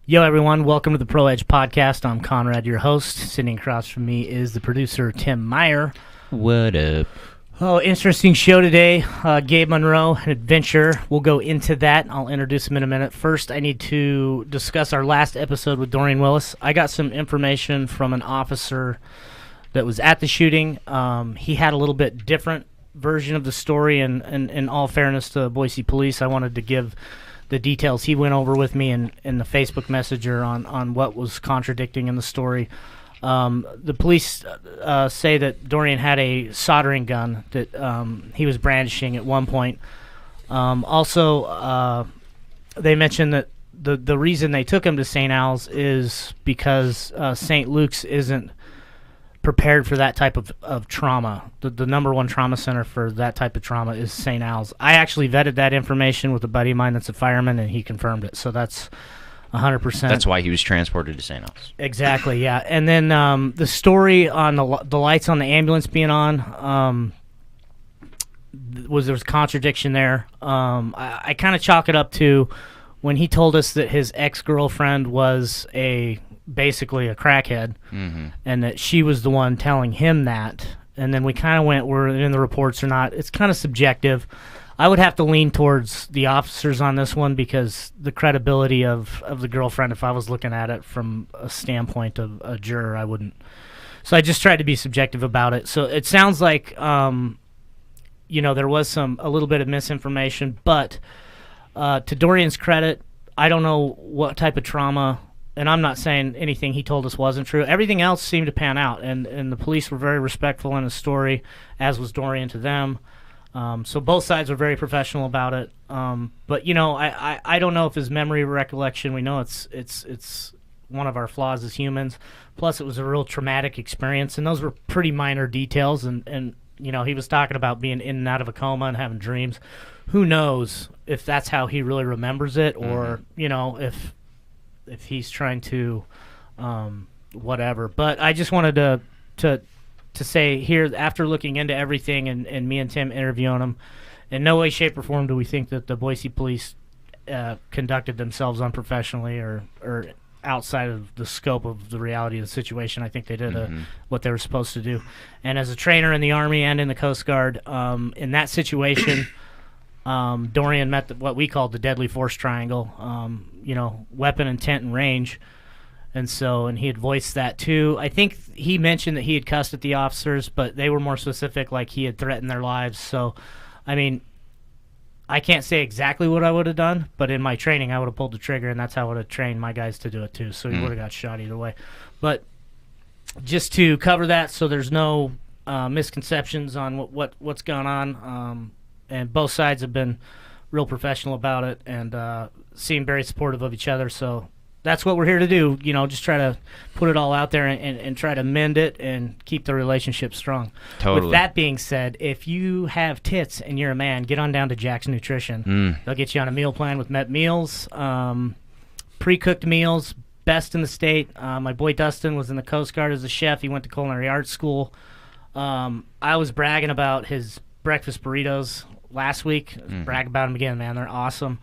Yo, everyone. Welcome to the Pro Edge Podcast. I'm Conrad, your host. Sitting across from me is the producer, Tim Meyer. What up? Oh, interesting show today. Gabe Monroe, an adventure. We'll go into that. I'll introduce him in a minute. First, I need to discuss our last episode with Dorian Willis. I got some information from an officer that was at the shooting. He had a little bit different version of the story, and in all fairness to Boise police, I wanted to give the details he went over with me in the Facebook Messenger on what was contradicting in the story. The police say that Dorian had a soldering gun that he was brandishing at one point. Also, they mentioned that the reason they took him to St. Al's is because St. Luke's isn't prepared for that type of trauma. The number one trauma center for that type of trauma is St. Al's. I actually vetted that information with a buddy of mine that's a fireman, and he confirmed it. So that's 100%. That's why he was transported to St. Al's. Exactly, yeah. And then the story on the lights on the ambulance being on, there was contradiction there. I kind of chalk it up to when he told us that his ex-girlfriend was basically a crackhead, and that she was the one telling him that. And then we kind of went, were in the reports or not. It's kind of subjective. I would have to lean towards the officers on this one because the credibility of the girlfriend, if I was looking at it from a standpoint of a juror, I wouldn't. So I just tried to be subjective about it. So it sounds like, there was a little bit of misinformation, but to Dorian's credit, I don't know what type of trauma. And I'm not saying anything he told us wasn't true. Everything else seemed to pan out, and the police were very respectful in his story, as was Dorian to them. So both sides were very professional about it. But I don't know if his memory recollection. We know it's one of our flaws as humans. Plus, it was a real traumatic experience, and those were pretty minor details. And he was talking about being in and out of a coma and having dreams. Who knows if that's how he really remembers it, or if he's trying to whatever. But I just wanted to say here, after looking into everything and me and Tim interviewing him, in no way, shape, or form do we think that the Boise police conducted themselves unprofessionally or outside of the scope of the reality of the situation. I think they did what they were supposed to do. And as a trainer in the Army and in the Coast Guard, in that situation, Dorian met what we called the deadly force triangle, weapon, intent, and range. And he had voiced that too. I think he mentioned that he had cussed at the officers, but they were more specific, like he had threatened their lives. So, I can't say exactly what I would have done, but in my training, I would have pulled the trigger, and that's how I would have trained my guys to do it too. So he would have got shot either way. But just to cover that, so there's no misconceptions on what's going on, and both sides have been real professional about it and seem very supportive of each other. So that's what we're here to do, just try to put it all out there and try to mend it and keep the relationship strong. Totally. With that being said, if you have tits and you're a man, get on down to Jack's Nutrition. They'll get you on a meal plan with Met Meals, pre-cooked meals, best in the state. My boy Dustin was in the Coast Guard as a chef. He went to culinary arts school. I was bragging about his breakfast burritos last week. Brag about them again, man. They're awesome.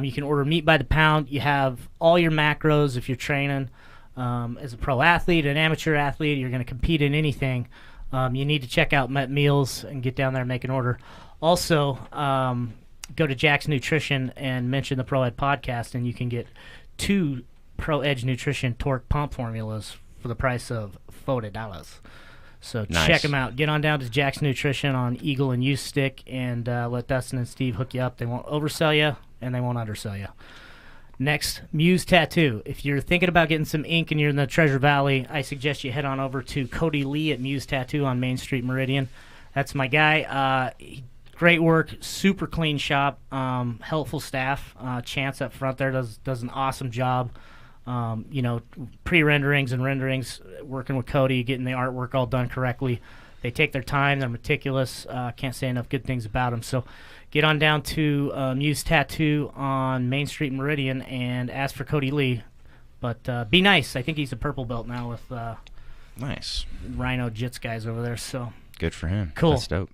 You can order meat by the pound. You have all your macros if you're training. As a pro athlete, an amateur athlete, you're going to compete in anything. You need to check out Met Meals and get down there and make an order. Also, go to Jack's Nutrition and mention the Pro Ed Podcast, and you can get 2 Pro Edge Nutrition Torque Pump formulas for the price of $40. So Nice. Check them out. Get on down to Jack's Nutrition on Eagle and Youth Stick, and let Dustin and Steve hook you up. They won't oversell you, and they won't undersell you. Next, Muse Tattoo. If you're thinking about getting some ink and you're in the Treasure Valley, I suggest you head on over to Cody Lee at Muse Tattoo on Main Street, Meridian. That's my guy. Great work, super clean shop, helpful staff. Chance up front there does an awesome job. Pre-renderings and renderings, working with Cody, getting the artwork all done correctly. They take their time. They're meticulous. Can't say enough good things about them. So get on down to Muse Tattoo on Main Street, Meridian, and ask for Cody Lee. But be nice. I think he's a purple belt now with Nice. Rhino Jits guys over there. So Good for him. Cool. That's dope.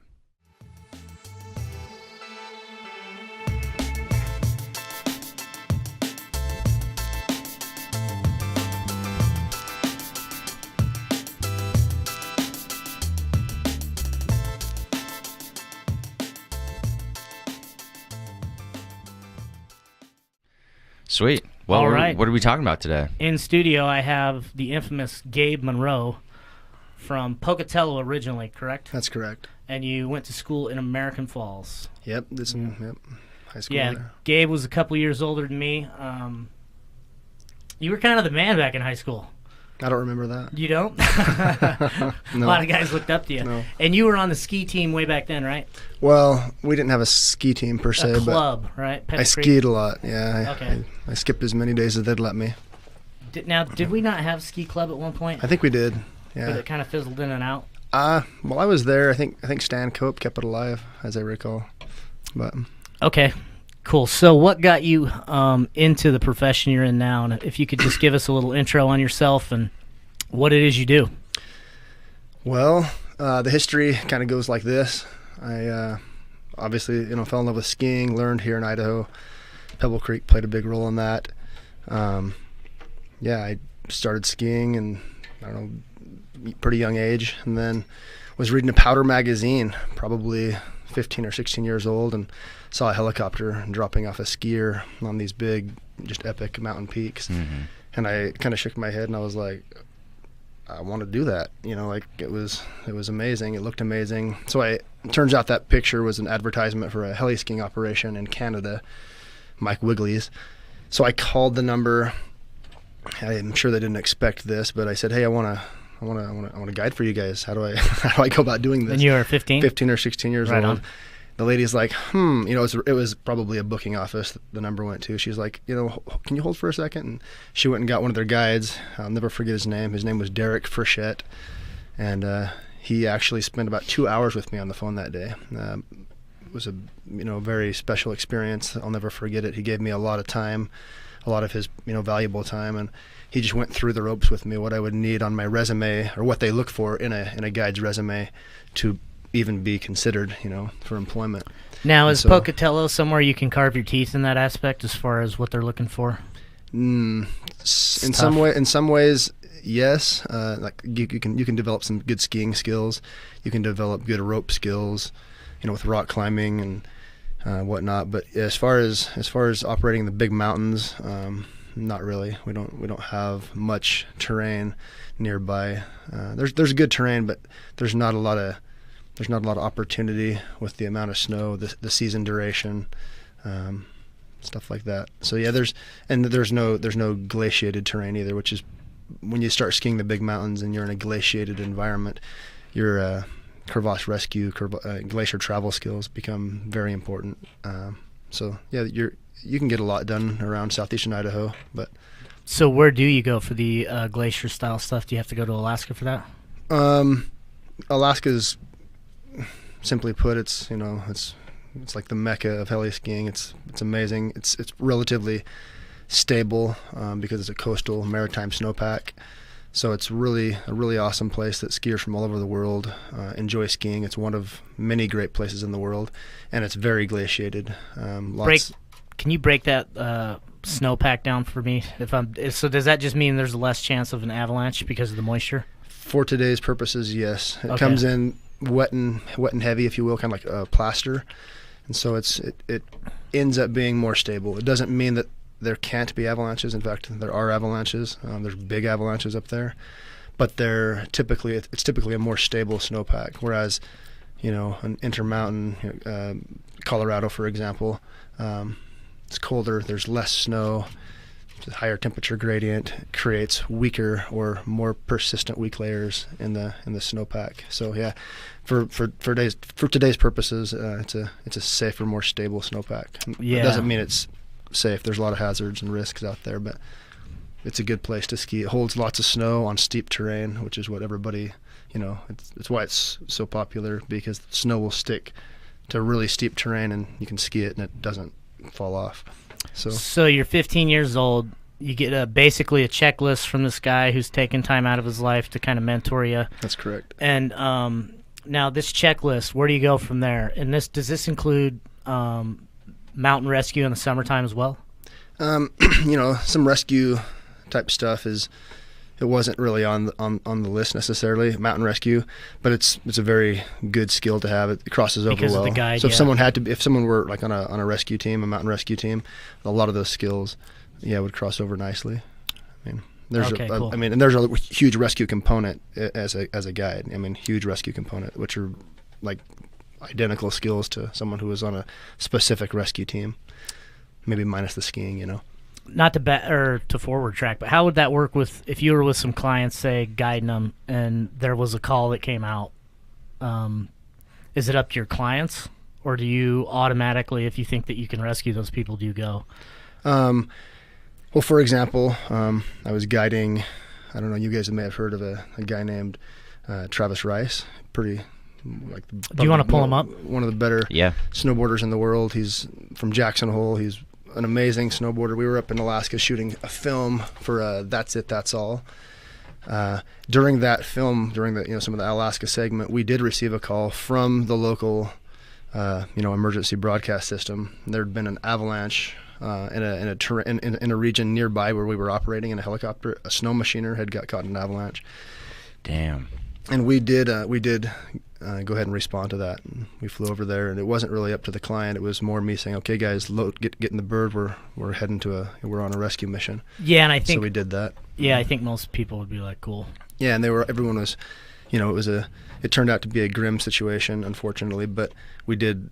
Sweet. Well, All right. What are we talking about today? In studio, I have the infamous Gabe Monroe from Pocatello originally, correct? That's correct. And you went to school in American Falls. Yep. Yep. High school. Yeah, there. Gabe was a couple years older than me. You were kind of the man back in high school. I don't remember that. You don't? No. A lot of guys looked up to you. No. And you were on the ski team way back then, right? Well, we didn't have a ski team per se, A club, right? but Pepper I Creek? skied a lot. Yeah. Okay. I skipped as many days as they'd let me. Did we not have ski club at one point? I think we did. But Yeah. it kind of fizzled in and out. Well, I was there. I think Stan Cope kept it alive, as I recall. But Okay, cool. So what got you into the profession you're in now? And if you could just give us a little intro on yourself and what it is you do. well, the history kind of goes like this. I obviously, fell in love with skiing. Learned here in Idaho. Pebble Creek played a big role in that. I started skiing in, I don't know, pretty young age, and then was reading a Powder magazine, probably 15 or 16 years old, and saw a helicopter dropping off a skier on these big, just epic mountain peaks. Mm-hmm. And I kind of shook my head, and I was like, I want to do that. It was amazing. It looked amazing. So it turns out that picture was an advertisement for a heli skiing operation in Canada, Mike Wigley's. So I called the number. I'm sure they didn't expect this, but I said, "Hey, I want to guide for you guys. How do I go about doing this?" And you were 15? 15 or 16 years Right old. on. The lady's like, it was probably a booking office the number went to. She's like, can you hold for a second? And she went and got one of their guides. I'll never forget his name. His name was Derek Frechette. And he actually spent about 2 hours with me on the phone that day. It was a very special experience. I'll never forget it. He gave me a lot of time, a lot of his valuable time, and he just went through the ropes with me, what I would need on my resume, or what they look for in a guide's resume to even be considered, for employment. Now, And is so- Pocatello somewhere you can carve your teeth in that aspect as far as what they're looking for? In tough. some ways, yes. Like you can develop some good skiing skills. You can develop good rope skills, with rock climbing and whatnot. But as far as operating the big mountains, not really. We don't have much terrain nearby. There's good terrain, but there's not a lot of opportunity with the amount of snow, the season duration, stuff like that. So yeah, there's no glaciated terrain either, which is when you start skiing the big mountains and you're in a glaciated environment, your crevasse rescue, glacier travel skills become very important. So yeah, you can get a lot done around southeastern Idaho, but So where do you go for the glacier style stuff? Do you have to go to Alaska for that? Alaska's, simply put, it's like the mecca of heli skiing. It's amazing. It's relatively stable because it's a coastal maritime snowpack. So it's a really awesome place that skiers from all over the world enjoy skiing. It's one of many great places in the world, and it's very glaciated. Can you break that snowpack down for me? So does that just mean there's less chance of an avalanche because of the moisture? For today's purposes, yes. It Okay. comes in wet and heavy, if you will, kind of like a plaster, and so it ends up being more stable. It doesn't mean that there can't be avalanches. In fact, there are avalanches. There's big avalanches up there, but it's typically a more stable snowpack. Whereas, an intermountain, Colorado, for example, it's colder. There's less snow. It's a higher temperature gradient creates weaker or more persistent weak layers in the snowpack. So yeah, for today's purposes, it's a safer, more stable snowpack. Yeah. It doesn't mean it's safe. There's a lot of hazards and risks out there, but it's a good place to ski. It holds lots of snow on steep terrain, which is what everybody, it's why it's so popular, because snow will stick to really steep terrain and you can ski it and it doesn't fall off. So you're 15 years old. You get basically a checklist from this guy who's taken time out of his life to kind of mentor you. That's correct. And now this checklist, where do you go from there? And does this include mountain rescue in the summertime as well? Some rescue type stuff it wasn't really on the list necessarily, mountain rescue, but it's a very good skill to have. It crosses over Because of well. the guide, so yeah. if someone were like on a rescue team, a mountain rescue team, a lot of those skills would cross over nicely. I mean, there's Cool. and there's a huge rescue component as a guide. I mean, huge rescue component, which are like identical skills to someone who was on a specific rescue team, maybe minus the skiing, you know. Not to forward track, but how would that work with if you were with some clients, say, guiding them, and there was a call that came out? Is it up to your clients, or do you automatically, if you think that you can rescue those people, do you go? Well, for example, I was guiding, I don't know, you guys may have heard of a guy named Travis Rice. Pretty, like, do you want to pull him up? One of the better snowboarders in the world. He's from Jackson Hole. He's an amazing snowboarder. We were up in Alaska shooting a film for That's It, That's All. During that film, during the some of the Alaska segment, we did receive a call from the local emergency broadcast system. There had been an avalanche in a region nearby where we were operating in a helicopter. A snow machiner had got caught in an avalanche. Damn. And we did go ahead and respond to that. And we flew over there, and it wasn't really up to the client. It was more me saying, "Okay, guys, get in the bird. We're heading we're on a rescue mission." Yeah, and I think so. We did that. Yeah, I think most people would be like, "Cool." Yeah, and everyone was, it turned out to be a grim situation, unfortunately, but we did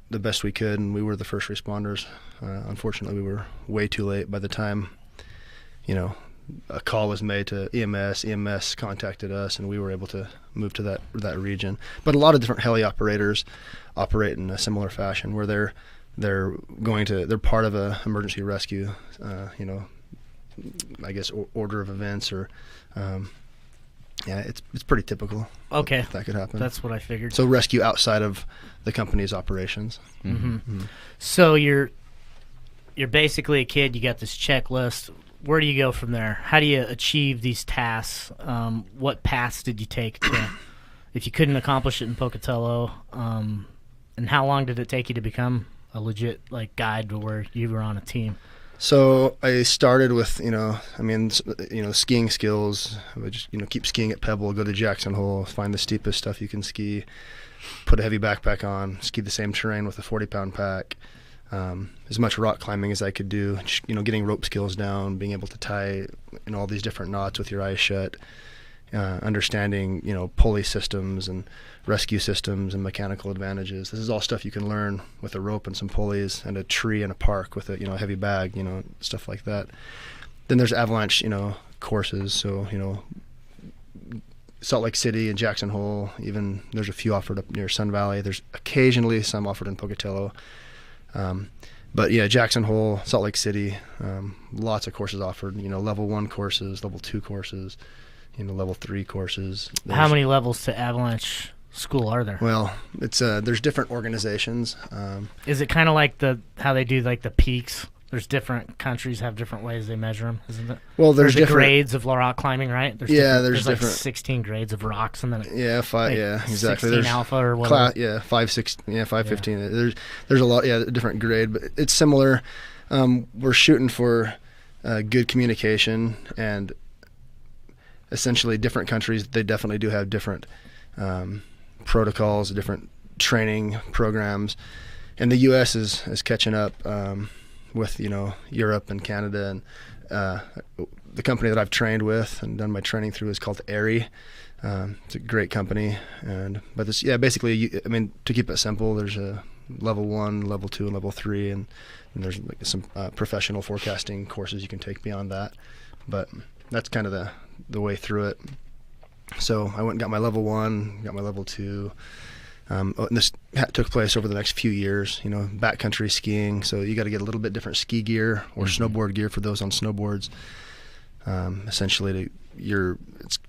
the best we could, and we were the first responders. Unfortunately, we were way too late by the time, a call was made to EMS. EMS contacted us, and we were able to move to that region. But a lot of different heli operators operate in a similar fashion, where they're part of a emergency rescue, I guess order of events, or it's pretty typical. Okay, that could happen. That's what I figured. So rescue outside of the company's operations. Mm-hmm. Mm-hmm. So you're basically a kid. You got this checklist. Where do you go from there? How do you achieve these tasks? What paths did you take if you couldn't accomplish it in Pocatello? And how long did it take you to become a legit guide to where you were on a team? So I started with skiing skills. I would just keep skiing at Pebble, go to Jackson Hole, find the steepest stuff you can ski, put a heavy backpack on, ski the same terrain with a 40-pound pack. As much rock climbing as I could do, getting rope skills down, being able to tie all these different knots with your eyes shut, understanding pulley systems and rescue systems and mechanical advantages. This is all stuff you can learn with a rope and some pulleys and a tree in a park with a heavy bag, stuff like that. Then there's avalanche courses, so Salt Lake City and Jackson Hole. Even there's a few offered up near Sun Valley. There's occasionally some offered in Pocatello. But yeah, Jackson Hole, Salt Lake City, lots of courses offered, level 1 courses, level 2 courses, level 3 courses. How many levels to avalanche school are there? Well, it's there's different organizations. Is it kind of like how they do the peaks? There's different countries have different ways they measure them, isn't it? Well, there's the grades of rock climbing, right? There's different 16 grades of rocks, and then exactly. 16 there's alpha or whatever. 5, 6, 515. There's a lot, different grade, but it's similar. We're shooting for good communication, and essentially different countries, they definitely do have different protocols, different training programs, and the U.S. is catching up with Europe and Canada, and the company that I've trained with and done my training through is called E30. It's a great company, but this basically to keep it simple, there's a level 1, level 2, and level 3, and there's some professional forecasting courses you can take beyond that, but that's kind of the way through it. So I went and got my level 1, got my level 2. And this took place over the next few years, backcountry skiing. So you got to get a little bit different ski gear or snowboard gear for those on snowboards. Essentially, it's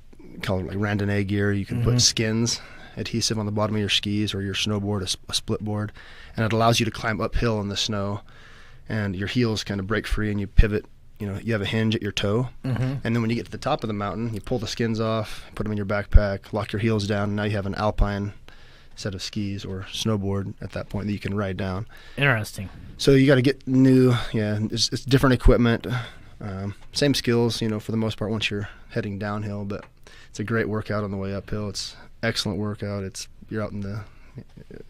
called randonnée gear. You can put skins, adhesive on the bottom of your skis or your snowboard, a split board, and it allows you to climb uphill in the snow, and your heels kind of break free and you pivot. You have a hinge at your toe, and then when you get to the top of the mountain, you pull the skins off, put them in your backpack, lock your heels down, and now you have an alpine set of skis or snowboard at that point that you can ride down. Interesting. So you got to get new, it's different equipment, same skills, for the most part once you're heading downhill, but it's a great workout on the way uphill. It's excellent workout. You're out in the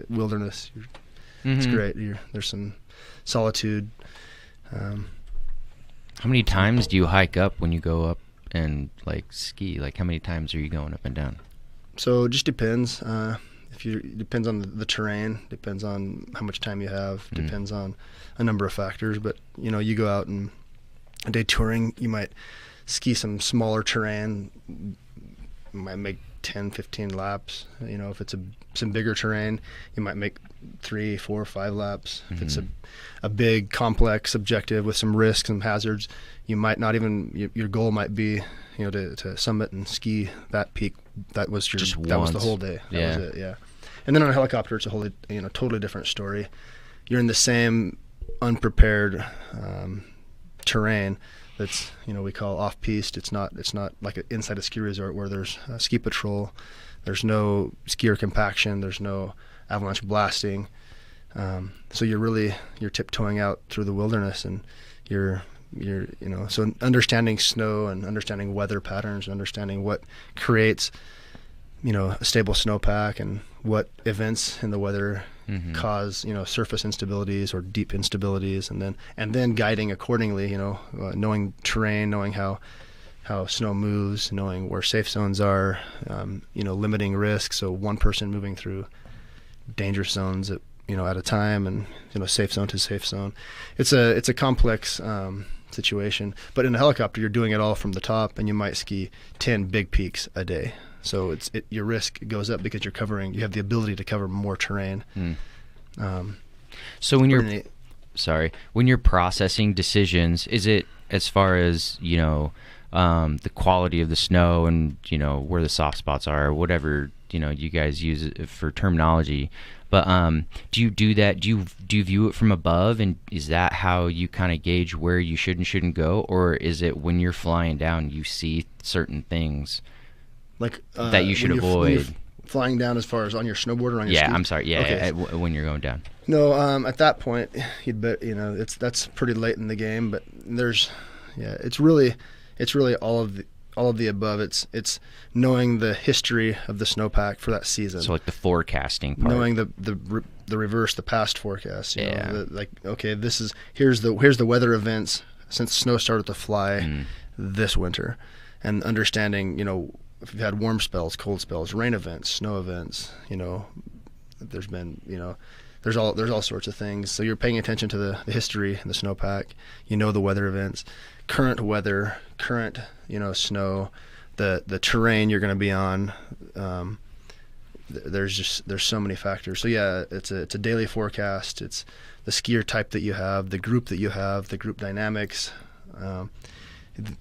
wilderness. It's great. There's some solitude. How many times do you hike up when you go up and like ski? Like how many times are you going up and down? So it just depends. Depends on the terrain, depends on how much time you have, depends on a number of factors. But you go out and a day touring, you might ski some smaller terrain, you might make 10, 15 laps. If it's some bigger terrain, you might make 3, 4, 5 laps. If it's a big, complex objective with some risks and hazards, you might not even, your goal might be, to summit and ski that peak. That was that was the whole day. That was it, yeah. And then on a helicopter, it's a wholly, totally different story. You're in the same unprepared terrain that's, we call off-piste. It's not like inside a ski resort where there's ski patrol. There's no skier compaction. There's no avalanche blasting. So you're tiptoeing out through the wilderness, and you're so understanding snow and understanding weather patterns, and understanding what creates a stable snowpack and what events in the weather cause surface instabilities or deep instabilities, and then guiding accordingly, knowing terrain, knowing how snow moves, knowing where safe zones are, limiting risk, so one person moving through dangerous zones at a time, and safe zone to safe zone. It's a complex situation, but in a helicopter you're doing it all from the top, and you might ski 10 big peaks a day. So your risk goes up because you have the ability to cover more terrain. So when you're processing decisions, is it as far as the quality of the snow and where the soft spots are, or whatever you guys use it for terminology? But do you do that? Do you view it from above, and is that how you kind of gauge where you should and shouldn't go, or is it when you're flying down you see certain things that you should avoid? When you're flying down, as far as on your snowboard or on your ski? I'm sorry. Yeah, okay. When you're going down. No, at that point, you'd bet that's pretty late in the game. But it's really all of the above. It's knowing the history of the snowpack for that season. So like the forecasting part. Knowing the reverse, the past forecast. Here's the weather events since snow started to fly this winter, and understanding if you've had warm spells, cold spells, rain events, snow events. There's been there's all sorts of things. So you're paying attention to the history and the snowpack. The weather events, current weather, current snow, the terrain you're going to be on. There's so many factors. So it's a daily forecast. It's the skier type that you have, the group that you have, the group dynamics.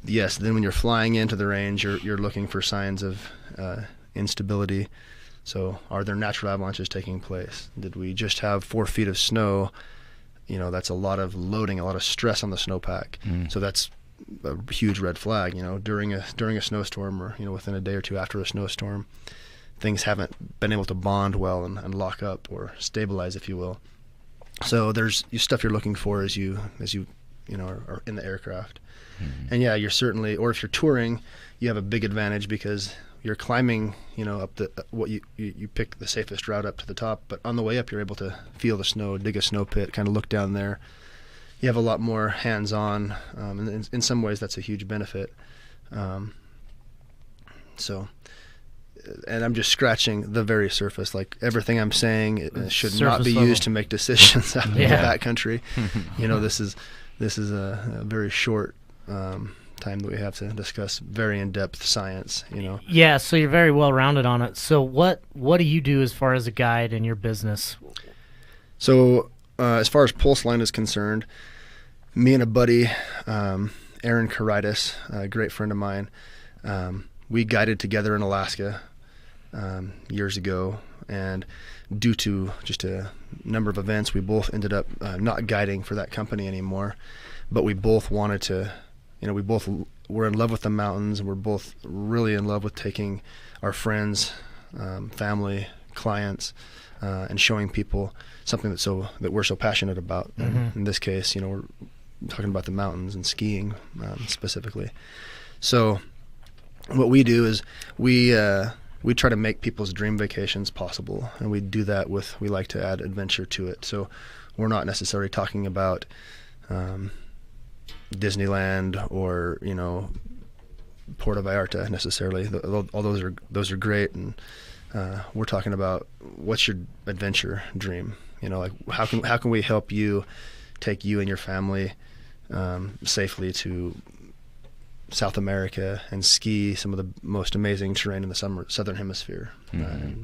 Yes. Then when you're flying into the range, you're looking for signs of instability. So are there natural avalanches taking place? Did we just have 4 feet of snow? That's a lot of loading, a lot of stress on the snowpack. So that's a huge red flag. During a snowstorm, or within a day or two after a snowstorm, things haven't been able to bond well and lock up or stabilize, if you will. So there's stuff you're looking for as you are in the aircraft. And you're certainly, or if you're touring, you have a big advantage because you're climbing, up you pick the safest route up to the top. But on the way up, you're able to feel the snow, dig a snow pit, kind of look down there. You have a lot more hands-on, and in some ways that's a huge benefit. And I'm just scratching the very surface. Like everything I'm saying should not be used to make decisions out of the backcountry. This is a very short time that we have to discuss very in-depth science. Yeah, so you're very well rounded on it. So what do you do as far as a guide in your business? So as far as Pulse Line is concerned, me and a buddy, Aaron Karitis, a great friend of mine, we guided together in Alaska years ago, and due to just a number of events, we both ended up not guiding for that company anymore. But we both wanted to, we both were in love with the mountains, and we're both really in love with taking our friends, family, clients, and showing people something that we're so passionate about. And in this case, we're talking about the mountains and skiing specifically. So what we do is we try to make people's dream vacations possible, and we do that we like to add adventure to it. So we're not necessarily talking about Disneyland or Puerto Vallarta necessarily. All those are great, and we're talking about what's your adventure dream. Like how can we help you take you and your family safely to South America and ski some of the most amazing terrain in the southern hemisphere,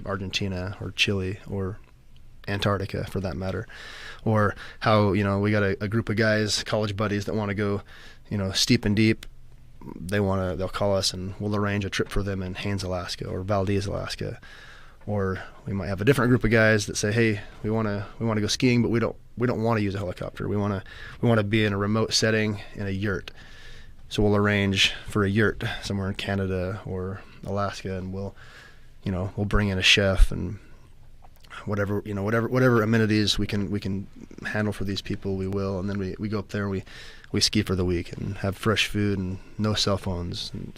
Argentina or Chile or Antarctica for that matter, or how we got a group of guys, college buddies that want to go steep and deep. They'll call us and we'll arrange a trip for them in Haines, Alaska or Valdez, Alaska. Or we might have a different group of guys that say, hey, we want to go skiing, but we don't want to use a helicopter. We want to be in a remote setting in a yurt. So we'll arrange for a yurt somewhere in Canada or Alaska, and we'll bring in a chef and whatever amenities we can handle for these people, we will. And then we go up there and we ski for the week and have fresh food and no cell phones. And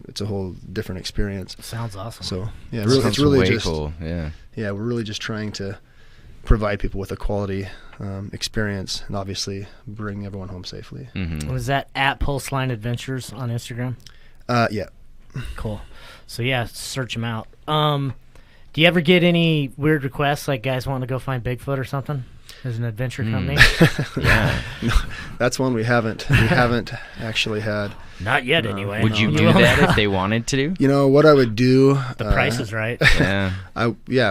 it's a whole different experience. Sounds awesome. So yeah, it's really way just cool. Yeah, we're really just trying to provide people with a quality experience, and obviously bring everyone home safely. Was that at Pulseline Adventures on Instagram? Yeah. Cool. So yeah, search them out. Do you ever get any weird requests, like guys wanting to go find Bigfoot or something? As an adventure company? Yeah. No, that's one we haven't actually had. Not yet, anyway. Would you do that if they wanted to? What I would do. The price is right. Yeah.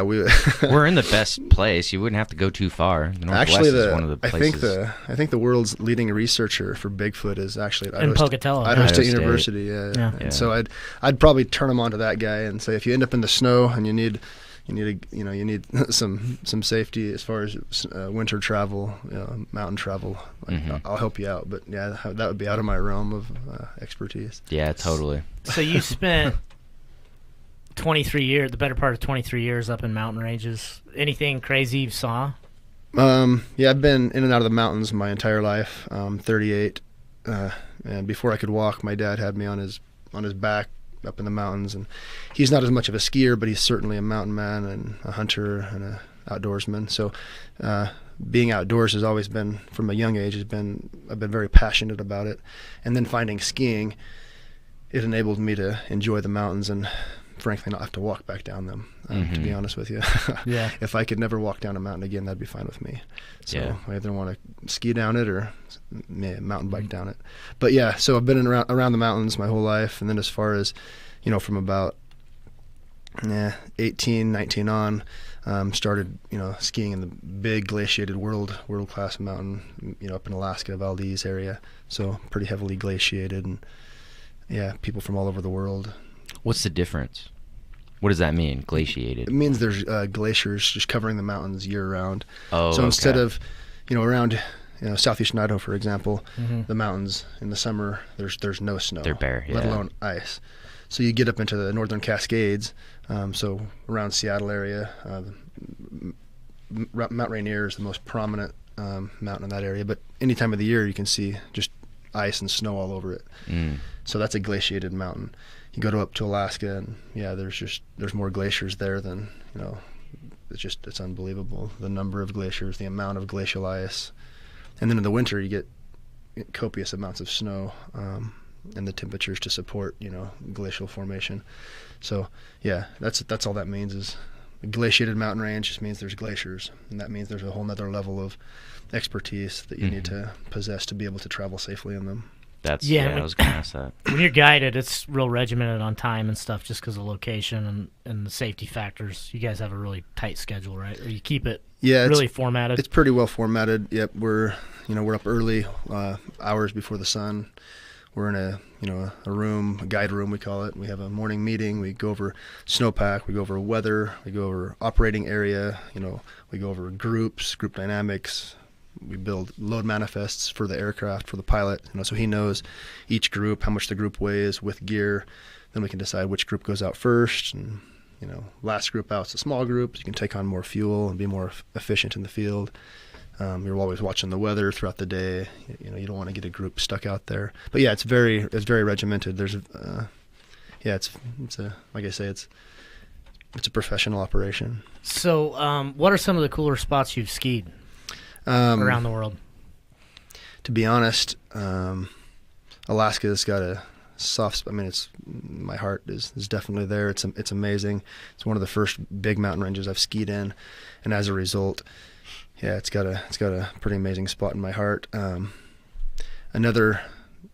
We're in the best place. You wouldn't have to go too far. The Northwest is one of the places. I think the world's leading researcher for Bigfoot is actually at in Pocatello. Idaho State University. Yeah. And so I'd probably turn them on to that guy and say, if you end up in the snow and you need some safety as far as winter travel, mountain travel. I'll help you out, but yeah, that would be out of my realm of expertise. Yeah, totally. So you spent the better part of 23 years up in mountain ranges. Anything crazy you saw? Yeah, I've been in and out of the mountains my entire life. 38, and before I could walk, my dad had me on his back up in the mountains, and he's not as much of a skier, but he's certainly a mountain man and a hunter and a outdoorsman. So being outdoors has always been, from a young age, I've been very passionate about it. And then finding skiing, it enabled me to enjoy the mountains and frankly not have to walk back down them, to be honest with you. Yeah. If I could never walk down a mountain again, that'd be fine with me. So Yeah. I either want to ski down it or mountain bike down it. But yeah, so I've been around the mountains my whole life. And then as far as, from about 18, 19 on, started, skiing in the big glaciated world-class mountain, up in Alaska, Valdez area. So pretty heavily glaciated, and yeah, people from all over the world. What's the difference? What does that mean, glaciated? It means there's glaciers just covering the mountains year-round. Oh, so instead of, around southeastern Idaho, for example, the mountains in the summer, there's no snow. They're bare, let alone ice. So you get up into the northern Cascades, so around Seattle area, Mount Rainier is the most prominent mountain in that area. But any time of the year, you can see just ice and snow all over it. So that's a glaciated mountain. You go up to Alaska, and yeah, there's more glaciers there than it's unbelievable, the number of glaciers, the amount of glacial ice. And then in the winter you get copious amounts of snow, and the temperatures to support glacial formation. So yeah, that's all that means. Is a glaciated mountain range just means there's glaciers, and that means there's a whole nother level of expertise that you need to possess to be able to travel safely in them. I was gonna ask that. When you're guided, it's real regimented on time and stuff, just because of location and the safety factors. You guys have a really tight schedule, right? Or you keep it really formatted? It's pretty well formatted. Yep, we're up early, hours before the sun. We're in a room, a guide room we call it. We have a morning meeting. We go over snowpack. We go over weather. We go over operating area. We go over group dynamics. We build load manifests for the aircraft, for the pilot, so he knows each group, how much the group weighs with gear. Then we can decide which group goes out first, and last group out is a small group. So you can take on more fuel and be more efficient in the field. You're always watching the weather throughout the day. You don't want to get a group stuck out there. But yeah, it's very regimented. There's like I say, it's a professional operation. So, what are some of the cooler spots you've skied around the world? To be honest, Alaska's got a soft. I mean, it's my heart is definitely there. It's amazing. It's one of the first big mountain ranges I've skied in, and as a result, yeah, it's got a pretty amazing spot in my heart. Another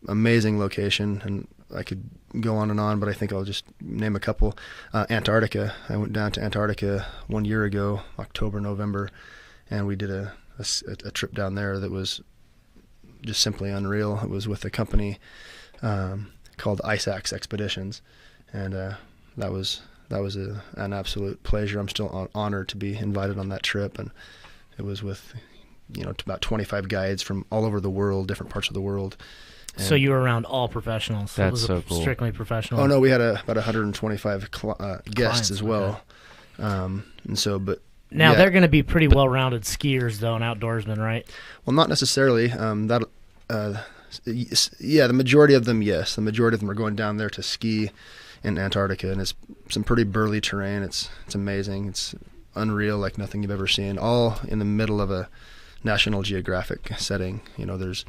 amazing location, and I could go on and on, but I think I'll just name a couple. Antarctica. I went down to Antarctica 1 year ago, October, November, and we did a trip down there that was just simply unreal. It was with a company called Ice Axe Expeditions, and that was an absolute pleasure. I'm still honored to be invited on that trip, and it was with about 25 guides from all over the world, different parts of the world. And so you were around all professionals. That's it was so cool. Strictly professional. Oh no, we had about 125 guests as well, okay. And so but. Now yeah. they're going to be pretty well-rounded skiers, though, and outdoorsmen, right? Well, not necessarily. The majority of them, yes. The majority of them are going down there to ski in Antarctica, and it's some pretty burly terrain. It's amazing. It's unreal, like nothing you've ever seen. All in the middle of a National Geographic setting. There's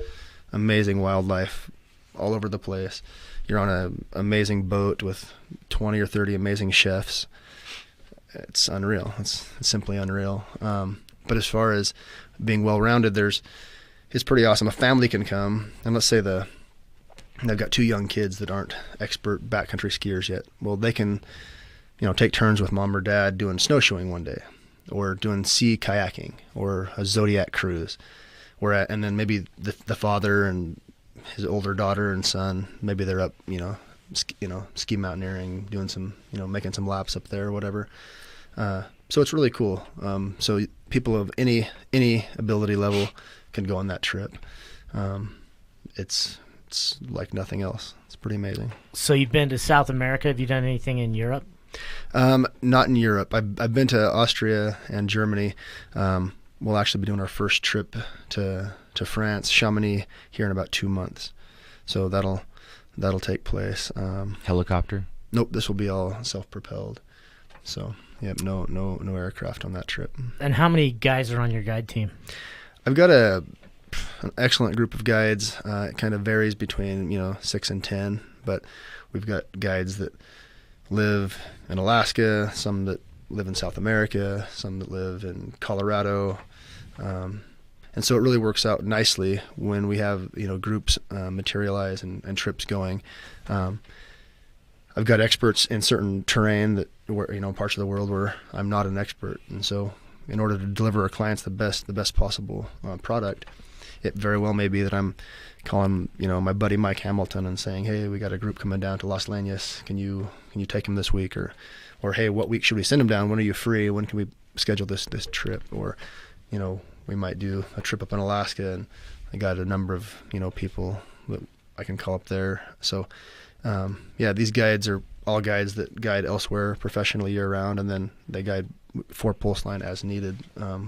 amazing wildlife all over the place. You're on an amazing boat with 20 or 30 amazing chefs. It's unreal. It's simply unreal. But as far as being well-rounded, it's pretty awesome. A family can come, and let's say they've got 2 young kids that aren't expert backcountry skiers yet. Well, they can, take turns with mom or dad doing snowshoeing one day, or doing sea kayaking, or a Zodiac cruise, and then maybe the father and his older daughter and son, maybe they're up, ski mountaineering, doing some, making some laps up there or whatever. So it's really cool. So people of any ability level can go on that trip. It's like nothing else. It's pretty amazing. So you've been to South America. Have you done anything in Europe? Not in Europe. I've been to Austria and Germany. We'll actually be doing our first trip to France, Chamonix, here in about 2 months. So that'll take place. Helicopter? Nope, this will be all self-propelled. So, yep, no aircraft on that trip. And how many guys are on your guide team? I've got an excellent group of guides. It kind of varies between 6 and 10, but we've got guides that live in Alaska, some that live in South America, some that live in Colorado, and so it really works out nicely when we have groups materialize and trips going. I've got experts in certain terrain where parts of the world where I'm not an expert, and so in order to deliver our clients the best possible product, it very well may be that I'm calling my buddy Mike Hamilton and saying, hey, we got a group coming down to Las Leñas. Can you take him this week, or hey, what week should we send him down? When are you free? When can we schedule this trip? Or we might do a trip up in Alaska, and I got a number of people that I can call up there. So these guides are all guides that guide elsewhere professionally year-round, and then they guide for Pulse Line as needed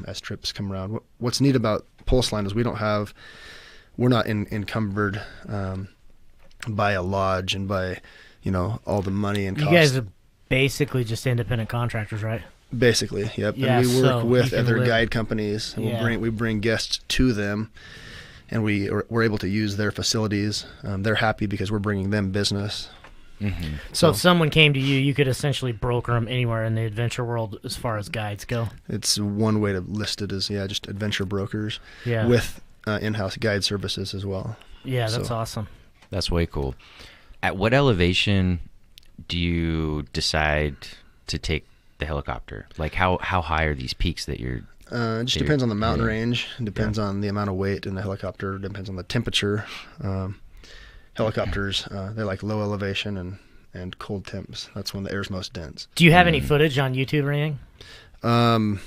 as trips come around. What's neat about Pulse Line is we're not encumbered by a lodge and by all the money and costs. You guys are basically just independent contractors, right? Basically, yep. Yeah, and we work so with other guide companies. And we bring guests to them, and we're able to use their facilities. They're happy because we're bringing them business. Mm-hmm. So if someone came to you, you could essentially broker them anywhere in the adventure world as far as guides go. It's one way to list it as just adventure brokers with in-house guide services as well. Yeah, that's awesome. That's way cool. At what elevation do you decide to take the helicopter? Like how high are these peaks that you're... It just depends on the mountain range. It depends on the amount of weight in the helicopter. It depends on the temperature. Helicopters, they like low elevation and cold temps. That's when the air's most dense. Do you have any footage on YouTube or anything? Yeah,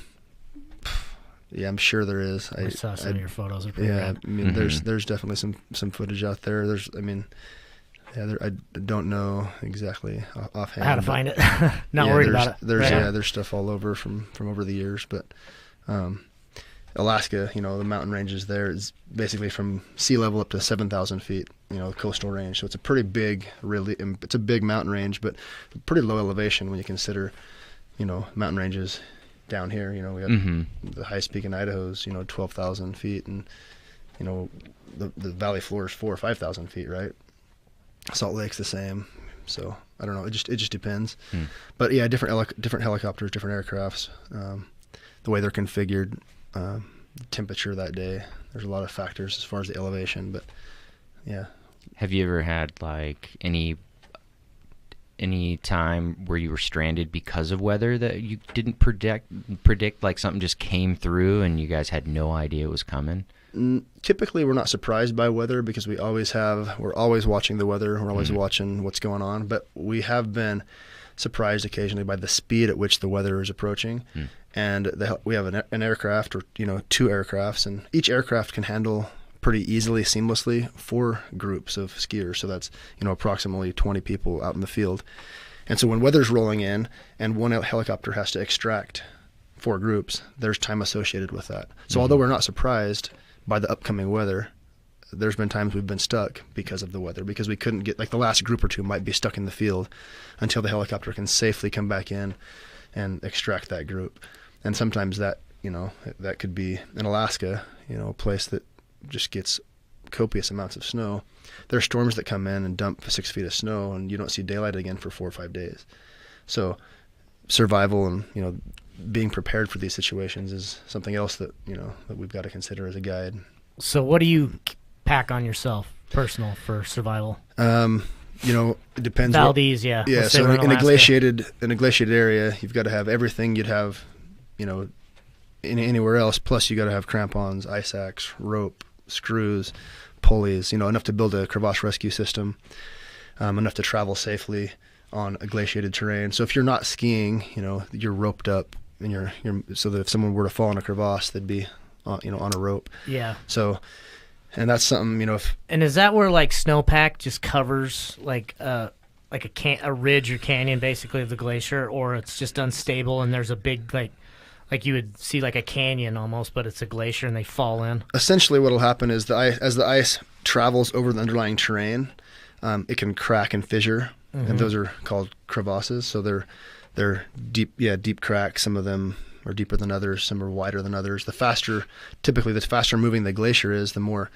I'm sure there is. I saw some of your photos. Are pretty yeah, rad. I mean, there's definitely some footage out there. I don't know exactly offhand how to find it. Not worried about it. There's stuff all over from over the years, but Alaska, the mountain ranges there is basically from sea level up to 7,000 feet, coastal range. So it's a pretty big, it's a big mountain range, but pretty low elevation when you consider, mountain ranges down here. We got the highest peak in Idaho is, 12,000 feet, and the valley floor is 4,000 or 5,000 feet, right? Salt Lake's the same. So I don't know. It just depends. But yeah, different helicopters, different aircrafts, the way they're configured, temperature that day. There's a lot of factors as far as the elevation, but yeah. Have you ever had like any time where you were stranded because of weather that you didn't predict, like something just came through and you guys had no idea it was coming? Typically, we're not surprised by weather because we're always watching the weather. We're always watching what's going on. But we have been surprised occasionally by the speed at which the weather is approaching. And we have an aircraft or, 2 aircrafts, and each aircraft can handle pretty easily, seamlessly 4 groups of skiers. So that's, approximately 20 people out in the field. And so when weather's rolling in and one helicopter has to extract 4 groups, there's time associated with that. So although we're not surprised by the upcoming weather, there's been times we've been stuck because of the weather, because we couldn't get, like the last group or 2 might be stuck in the field until the helicopter can safely come back in and extract that group. And sometimes that, that could be in Alaska, a place that just gets copious amounts of snow. There are storms that come in and dump 6 feet of snow, and you don't see daylight again for 4 or 5 days. So survival and, being prepared for these situations is something else that, that we've got to consider as a guide. So what do you pack on yourself, personal, for survival? It depends. Valdez, yeah. Yeah, Let's say so we're in a Alaska. glaciated area, you've got to have everything you'd have, anywhere else. Plus, you got to have crampons, ice axe, rope, screws, pulleys. Enough to build a crevasse rescue system, enough to travel safely on a glaciated terrain. So if you're not skiing, you're roped up, and you're so that if someone were to fall in a crevasse, they'd be, on a rope. Yeah. So, and that's something, And is that where like snowpack just covers like a ridge or canyon basically of the glacier, or it's just unstable and there's a big like you would see like a canyon almost, but it's a glacier and they fall in? Essentially what will happen is as the ice travels over the underlying terrain, it can crack and fissure, and those are called crevasses. So they're deep cracks. Some of them are deeper than others. Some are wider than others. Typically the faster moving the glacier is, the more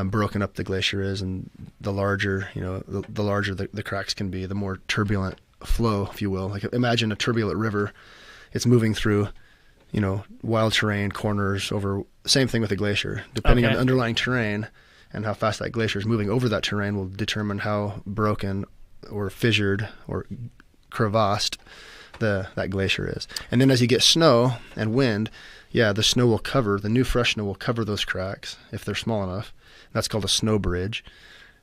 broken up the glacier is, and the larger, the larger the cracks can be, the more turbulent flow, if you will. Like imagine a turbulent river. It's moving through, wild terrain, corners, over. Same thing with a glacier. Depending on the underlying terrain and how fast that glacier is moving over that terrain will determine how broken or fissured or crevassed that glacier is. And then as you get snow and wind, the new fresh snow will cover those cracks if they're small enough. That's called a snow bridge.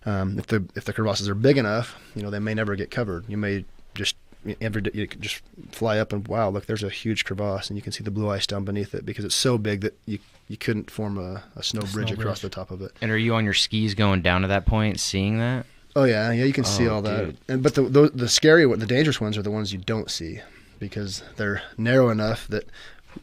If the crevasses are big enough, they may never get covered. You may just every day you could just fly up and wow, look, there's a huge crevasse, and you can see the blue ice down beneath it because it's so big that you couldn't form a snow bridge across the top of it. And are you on your skis going down to that point, seeing that? Oh yeah, you can see all that. But the scary the dangerous ones are the ones you don't see, because they're narrow enough that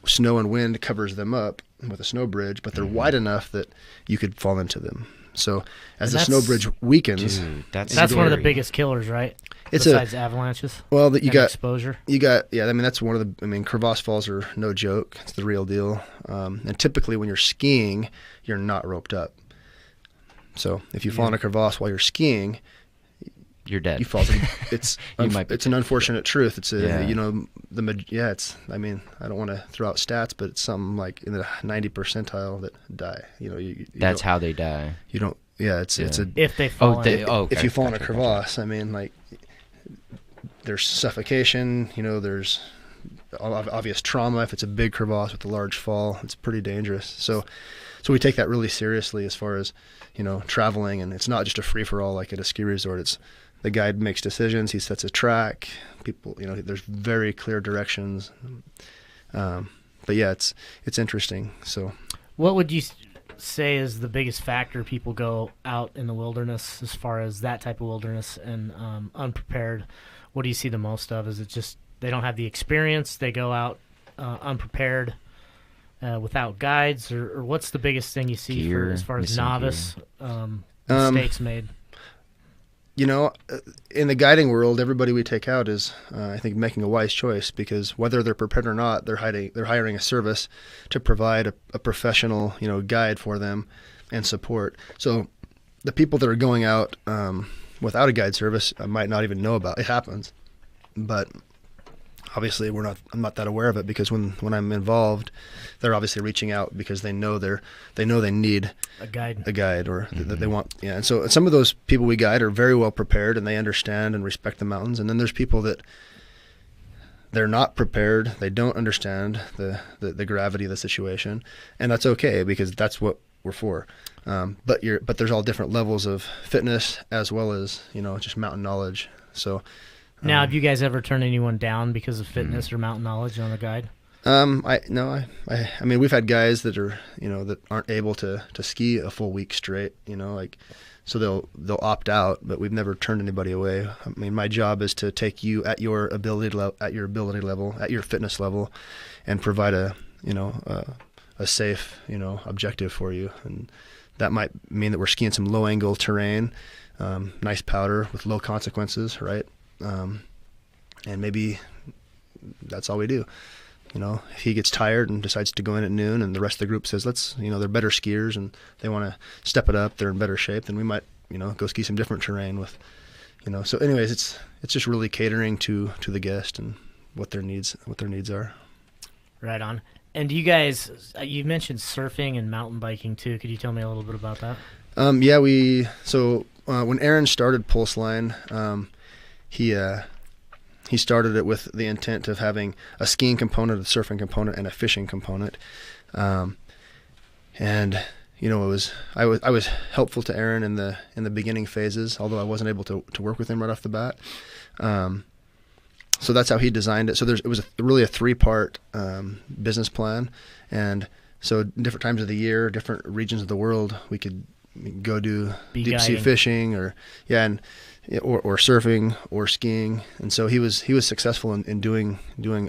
snow and wind covers them up with a snow bridge, but they're wide enough that you could fall into them. So as the snow bridge weakens, that's one of the biggest killers, right? Besides avalanches. Well, you got exposure. That's one of the. Crevasse falls are no joke. It's the real deal. And typically, when you're skiing, you're not roped up. So if you fall in a crevasse while you're skiing, you're dead. You fall. It's an unfortunate truth. It's I don't want to throw out stats, but it's something like in the 90th percentile that die. That's how they die. You don't. Yeah, it's a. If they fall. If you fall in a crevasse, there's suffocation. There's obvious trauma. If it's a big crevasse with a large fall, it's pretty dangerous. So we take that really seriously as far as traveling, and it's not just a free for all like at a ski resort. It's the guide makes decisions. He sets a track. People, there's very clear directions. But yeah, it's interesting. So, what would you say is the biggest factor people go out in the wilderness, as far as that type of wilderness and unprepared? What do you see the most of? Is it just they don't have the experience? They go out unprepared, without guides, or what's the biggest thing you see as far as novice mistakes made? In the guiding world, everybody we take out is, I think, making a wise choice, because whether they're prepared or not, they're hiring a service to provide a professional, guide for them, and support. So the people that are going out without a guide service, I might not even know about. It happens, but obviously I'm not that aware of it, because when I'm involved, they're obviously reaching out because they know they need a guide, or that they want. Yeah. And so some of those people we guide are very well prepared, and they understand and respect the mountains. And then there's people that they're not prepared. They don't understand the gravity of the situation, and that's okay, because that's what we're for. But there's all different levels of fitness as well as, just mountain knowledge. So now, have you guys ever turned anyone down because of fitness or mountain knowledge on the guide? I mean, we've had guys that are, that aren't able to ski a full week straight, so they'll opt out, but we've never turned anybody away. I mean, my job is to take you at your ability level, at your fitness level, and provide a safe, objective for you. And that might mean that we're skiing some low angle terrain, nice powder with low consequences, right? And maybe that's all we do. If he gets tired and decides to go in at noon, and the rest of the group says, they're better skiers and they want to step it up, they're in better shape, then we might, go ski some different terrain with, so anyways, it's just really catering to the guest and what their needs are. Right on. And do you guys, you mentioned surfing and mountain biking too. Could you tell me a little bit about that? Yeah, when Aaron started Pulse Line, he started it with the intent of having a skiing component, a surfing component, and a fishing component. And I was helpful to Aaron in the beginning phases, although I wasn't able to work with him right off the bat. So that's how he designed it. So it was really a 3-part business plan, and so different times of the year, different regions of the world, we could go do deep sea fishing, or surfing or skiing. And so he was successful in doing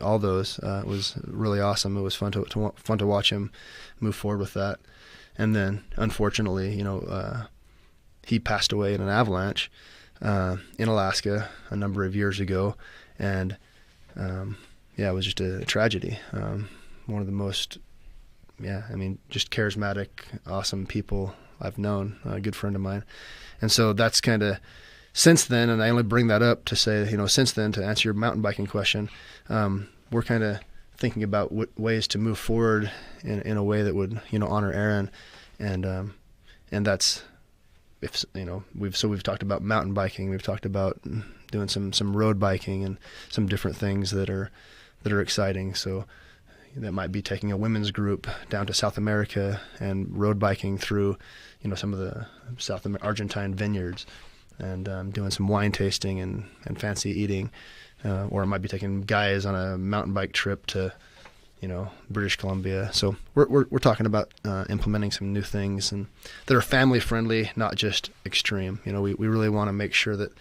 all those. It was really awesome. It was fun to watch him move forward with that. And then unfortunately, he passed away in an avalanche in Alaska a number of years ago. And it was just a tragedy. One of the most, just charismatic, awesome people I've known, a good friend of mine. And so that's kind of, since then, and I only bring that up to say, since then, to answer your mountain biking question, we're kind of thinking about ways to move forward in a way that would, honor Aaron. And that's, we've talked about mountain biking, we've talked about doing some road biking and some different things that are exciting. So that might be taking a women's group down to South America and road biking through, some of the Argentine vineyards, and doing some wine tasting and fancy eating. Or it might be taking guys on a mountain bike trip to, British Columbia. So we're talking about implementing some new things and that are family friendly, not just extreme. We really want to make sure that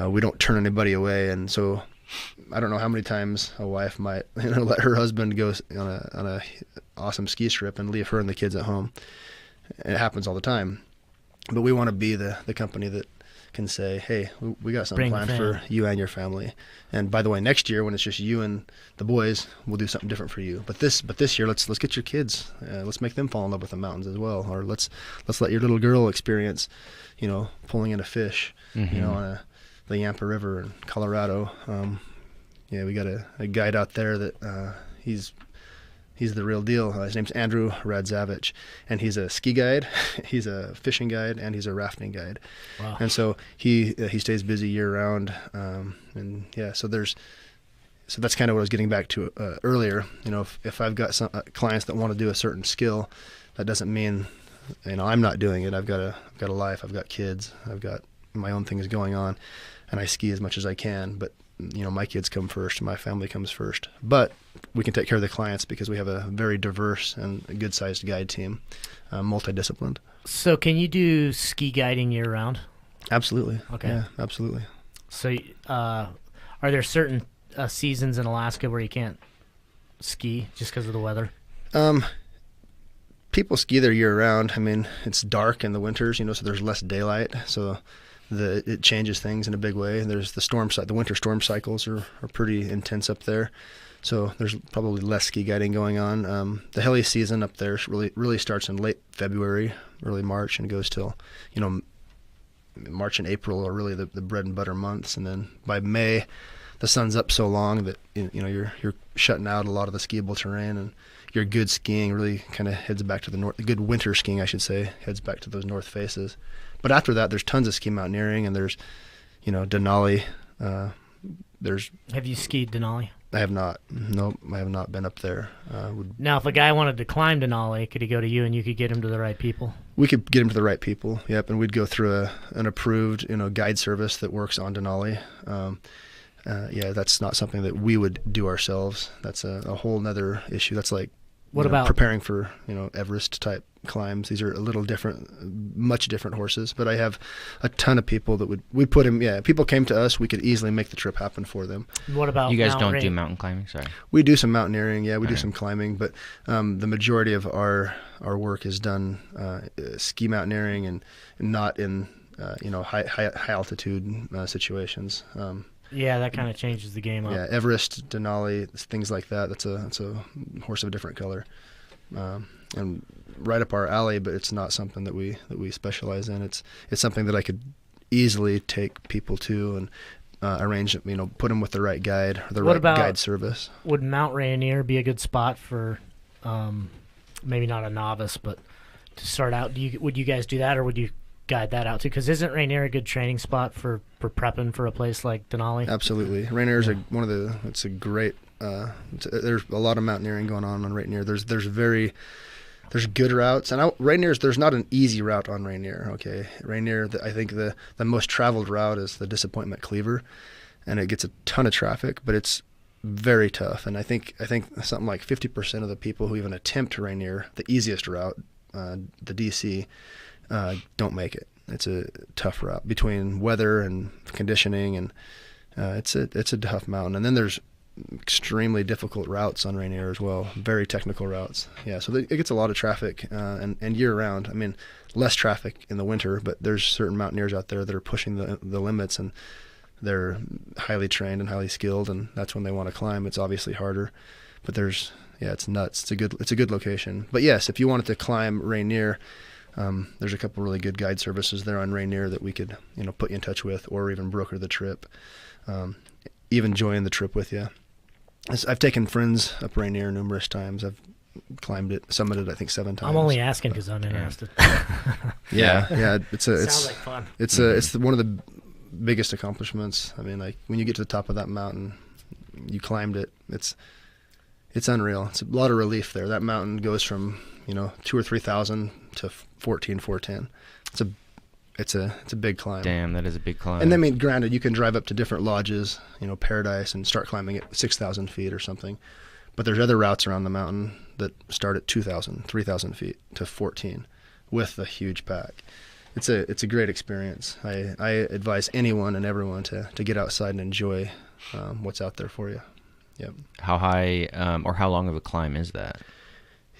we don't turn anybody away. And so I don't know how many times a wife might let her husband go on a awesome ski trip and leave her and the kids at home. It happens all the time. But we want to be the company that can say, hey, we got something planned for you and your family. And by the way, next year when it's just you and the boys, we'll do something different for you. But this year, let's get your kids. Let's make them fall in love with the mountains as well. Or let's let your little girl experience, pulling in a fish, on the Yampa River in Colorado. We got a guide out there that he's the real deal. His name's Andrew Radzavich, and he's a ski guide, he's a fishing guide, and he's a rafting guide. Wow. And so he stays busy year round. So that's kind of what I was getting back to earlier. If I've got some clients that want to do a certain skill, that doesn't mean I'm not doing it. I've got a life, I've got kids, I've got my own things going on, and I ski as much as I can. But my kids come first, my family comes first. But we can take care of the clients because we have a very diverse and a good-sized guide team, multidisciplined. So can you do ski guiding year-round? Absolutely. Okay. Yeah, absolutely. So are there certain seasons in Alaska where you can't ski just because of the weather? People ski there year-round. I mean, it's dark in the winters, so there's less daylight. So it changes things in a big way. There's the winter storm cycles are pretty intense up there. So there's probably less ski guiding going on. The heli season up there really starts in late February, early March, and goes till, March and April are really the bread and butter months. And then by May, the sun's up so long that you're shutting out a lot of the skiable terrain, and your good skiing really kind of heads back to the north. The good winter skiing, I should say, heads back to those north faces. But after that, there's tons of ski mountaineering, and there's, Denali. Have you skied Denali? I have not. Nope, I have not been up there. Now, if a guy wanted to climb Denali, could he go to you and you could get him to the right people? We could get him to the right people. Yep, and we'd go through an approved, guide service that works on Denali. That's not something that we would do ourselves. That's a whole nother issue. That's like preparing for Everest type climbs. These are a little different, much different horses. But I have a ton of people that we put him. Yeah, people came to us. We could easily make the trip happen for them. What about you guys? Don't do mountain climbing? Sorry. We do some mountaineering. Yeah, we do some climbing, but the majority of our work is done ski mountaineering and not in high altitude situations. Yeah, that kind of changes the game up. Yeah, Everest, Denali, things like that. That's a horse of a different color, and right up our alley. But it's not something that we specialize in. It's something that I could easily take people to and arrange. Put them with the right guide or the right guide service. Would Mount Rainier be a good spot for, maybe not a novice, but to start out? Would you guys do that, or would you guide that out too? Because isn't Rainier a good training spot for prepping for a place like Denali? Absolutely. Rainier is it's a great there's a lot of mountaineering going on Rainier. There's good routes, and there's not an easy route on Rainier. Okay, Rainier, I think the most traveled route is the Disappointment Cleaver, and it gets a ton of traffic, but it's very tough. And I think something like 50% of the people who even attempt Rainier, the easiest route, the DC, don't make it. It's a tough route between weather and conditioning, and it's a tough mountain. And then there's extremely difficult routes on Rainier as well, very technical routes. Yeah, so it gets a lot of traffic and year round. I mean, less traffic in the winter, but there's certain mountaineers out there that are pushing the limits, and they're highly trained and highly skilled, and that's when they want to climb. It's obviously harder, but it's nuts. It's a good location. But yes, if you wanted to climb Rainier, there's a couple really good guide services there on Rainier that we could, put you in touch with, or even broker the trip, even join the trip with you. I've taken friends up Rainier numerous times. I've climbed it, summited, I think 7 times. I'm only asking because I'm interested. Yeah. Sounds like fun. It's one of the biggest accomplishments. I mean, like when you get to the top of that mountain, you climbed it. It's unreal. It's a lot of relief there. That mountain goes from 2,000 or 3,000 to 14,410. It's a big climb. Damn, that is a big climb. And I mean, granted, you can drive up to different lodges, Paradise, and start climbing at 6,000 feet or something. But there's other routes around the mountain that start at 2,000, 3,000 feet to 14 with a huge pack. It's a great experience. I advise anyone and everyone to get outside and enjoy what's out there for you. Yep. How high or how long of a climb is that?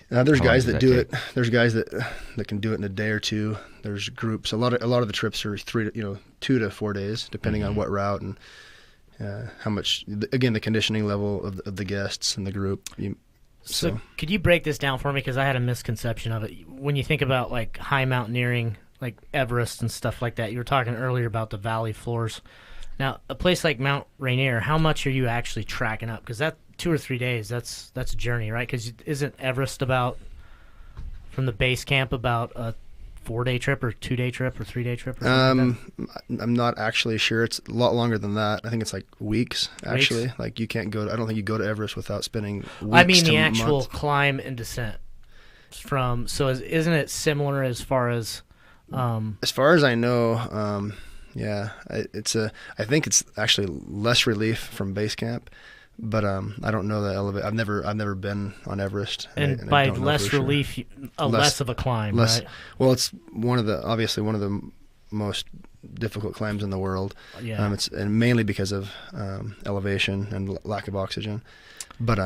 There's guys that do it. There's guys that can do it in a day or two. There's groups. A lot of the trips are 2 to 4 days, depending on what route and how much. Again, the conditioning level of the guests and the group. So could you break this down for me? Because I had a misconception of it. When you think about like high mountaineering, like Everest and stuff like that, you were talking earlier about the valley floors. Now, a place like Mount Rainier, how much are you actually tracking up? Because that 2 or 3 days, that's a journey, right? Because isn't Everest from the base camp about a 4-day trip or 2-day trip or 3-day trip? Or I'm not actually sure. It's a lot longer than that. I think it's like weeks, actually. Weeks? Like I don't think you go to Everest without spending weeks. I mean the actual months. Climb and descent isn't it similar as far as? As far as I know, yeah, I think it's actually less relief from base camp, but I don't know the elevate. I've never been on Everest. And by less relief, sure. less of a climb, right? Well, it's obviously one of the most difficult climbs in the world. Yeah. And mainly because of elevation and lack of oxygen, but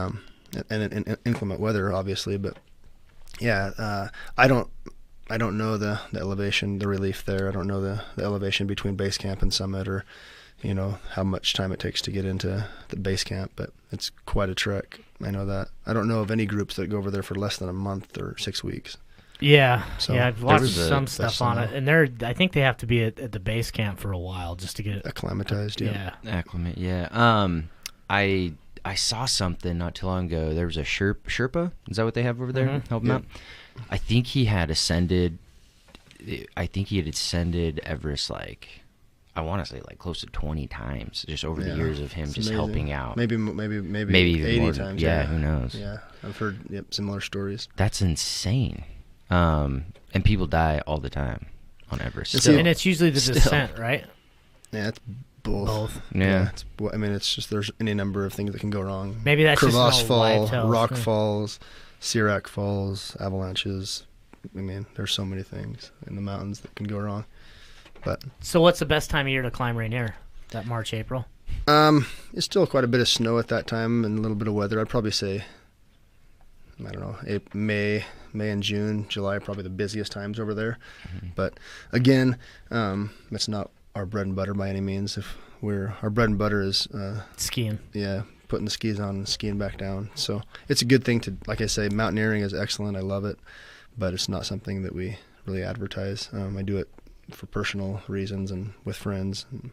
and inclement weather, obviously. But yeah, I don't know the elevation, the relief there. I don't know the elevation between base camp and summit, or how much time it takes to get into the base camp, but it's quite a trek. I know that. I don't know of any groups that go over there for less than a month or 6 weeks. Yeah, So I've watched there was some stuff on it, and I think they have to be at the base camp for a while just to get acclimatized. Yeah. Acclimate. Yeah. I saw something not too long ago. There was a Sherpa. Is that what they have over there? Mm-hmm. Help him out. I think he had ascended. I think he had ascended Everest I want to say close to 20 times just over the years of him just amazing. Helping out. Maybe even 80 more times. Yeah, who knows? Yeah, I've heard similar stories. That's insane. And people die all the time on Everest. And it's usually the descent, right? Yeah, it's both. Yeah. It's just there's any number of things that can go wrong. Maybe that's crevasse just fall, live rock falls, Sirac falls, avalanches. There's so many things in the mountains that can go wrong. But so, what's the best time of year to climb Rainier? That March, April? It's still quite a bit of snow at that time and a little bit of weather. I'd probably say, I don't know, May and June, July are probably the busiest times over there. Mm-hmm. But again, it's not our bread and butter by any means. Our bread and butter is skiing. Yeah, putting the skis on and skiing back down. So it's a good thing to, like I say, mountaineering is excellent. I love it, but it's not something that we really advertise. I do it for personal reasons and with friends. And,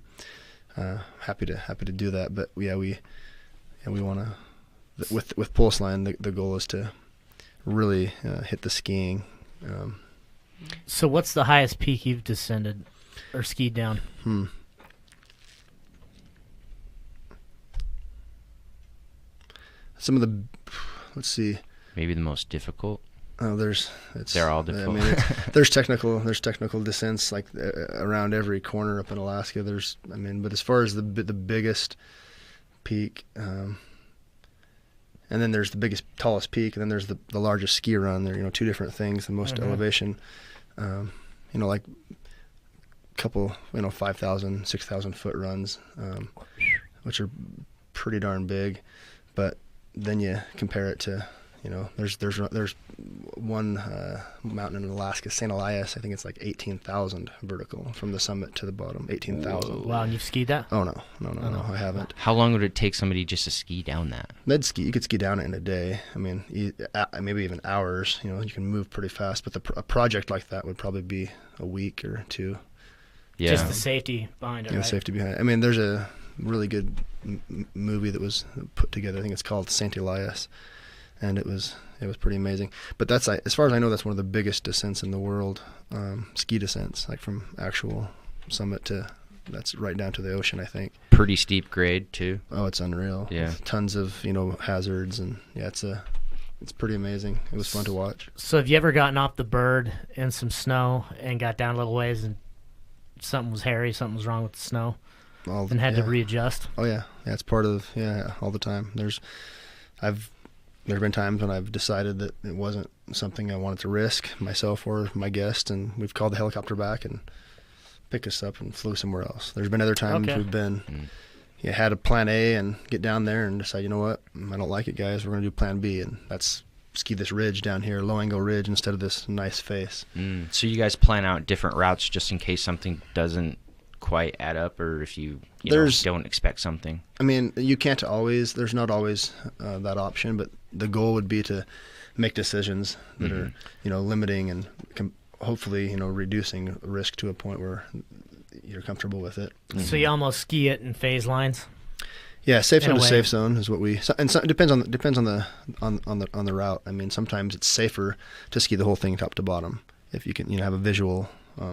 happy to do that. But we want to with Pulse Line. The goal is to really hit the skiing. So what's the highest peak you've descended or skied down? Some of the, let's see. Maybe the most difficult. Oh, they're all difficult. There's technical descents around every corner up in Alaska. But as far as the biggest peak, and then there's the tallest peak, and then there's the largest ski run. They're two different things. The most elevation, like a couple 5,000, 6,000 foot runs, which are pretty darn big. But then you compare it to there's one mountain in Alaska, St. Elias. I think it's 18,000 vertical from the summit to the bottom. 18,000. Wow, and you've skied that? Oh no, I haven't. How long would it take somebody just to ski down that? You could ski down it in a day. Maybe even hours. You can move pretty fast. But a project like that would probably be a week or two. Yeah. Just the safety behind it. The safety behind it. There's a really good movie that was put together. I think it's called St. Elias. And it was pretty amazing. But that's, as far as I know, that's one of the biggest descents in the world, ski descents, from actual summit that's right down to the ocean, I think. Pretty steep grade too. Oh, it's unreal. Yeah. Tons of hazards, and it's pretty amazing. It was fun to watch. So have you ever gotten off the bird in some snow and got down a little ways and something was hairy, something was wrong with the snow, and had to readjust? Oh yeah, it's part of all the time. There's been times when I've decided that it wasn't something I wanted to risk myself or my guest, and we've called the helicopter back and picked us up and flew somewhere else. There's been other times we've been, had a plan A and get down there and decide, you know what, I don't like it, guys. We're going to do plan B, and that's ski this ridge down here, low angle ridge, instead of this nice face. So you guys plan out different routes just in case something doesn't quite add up, or if you don't expect something? You can't always, there's not always that option, but the goal would be to make decisions that are, limiting and hopefully, reducing risk to a point where you're comfortable with it. So you almost ski it in phase lines? Yeah, safe zone to safe zone is what it depends on the route. Sometimes it's safer to ski the whole thing top to bottom if you can, have a visual.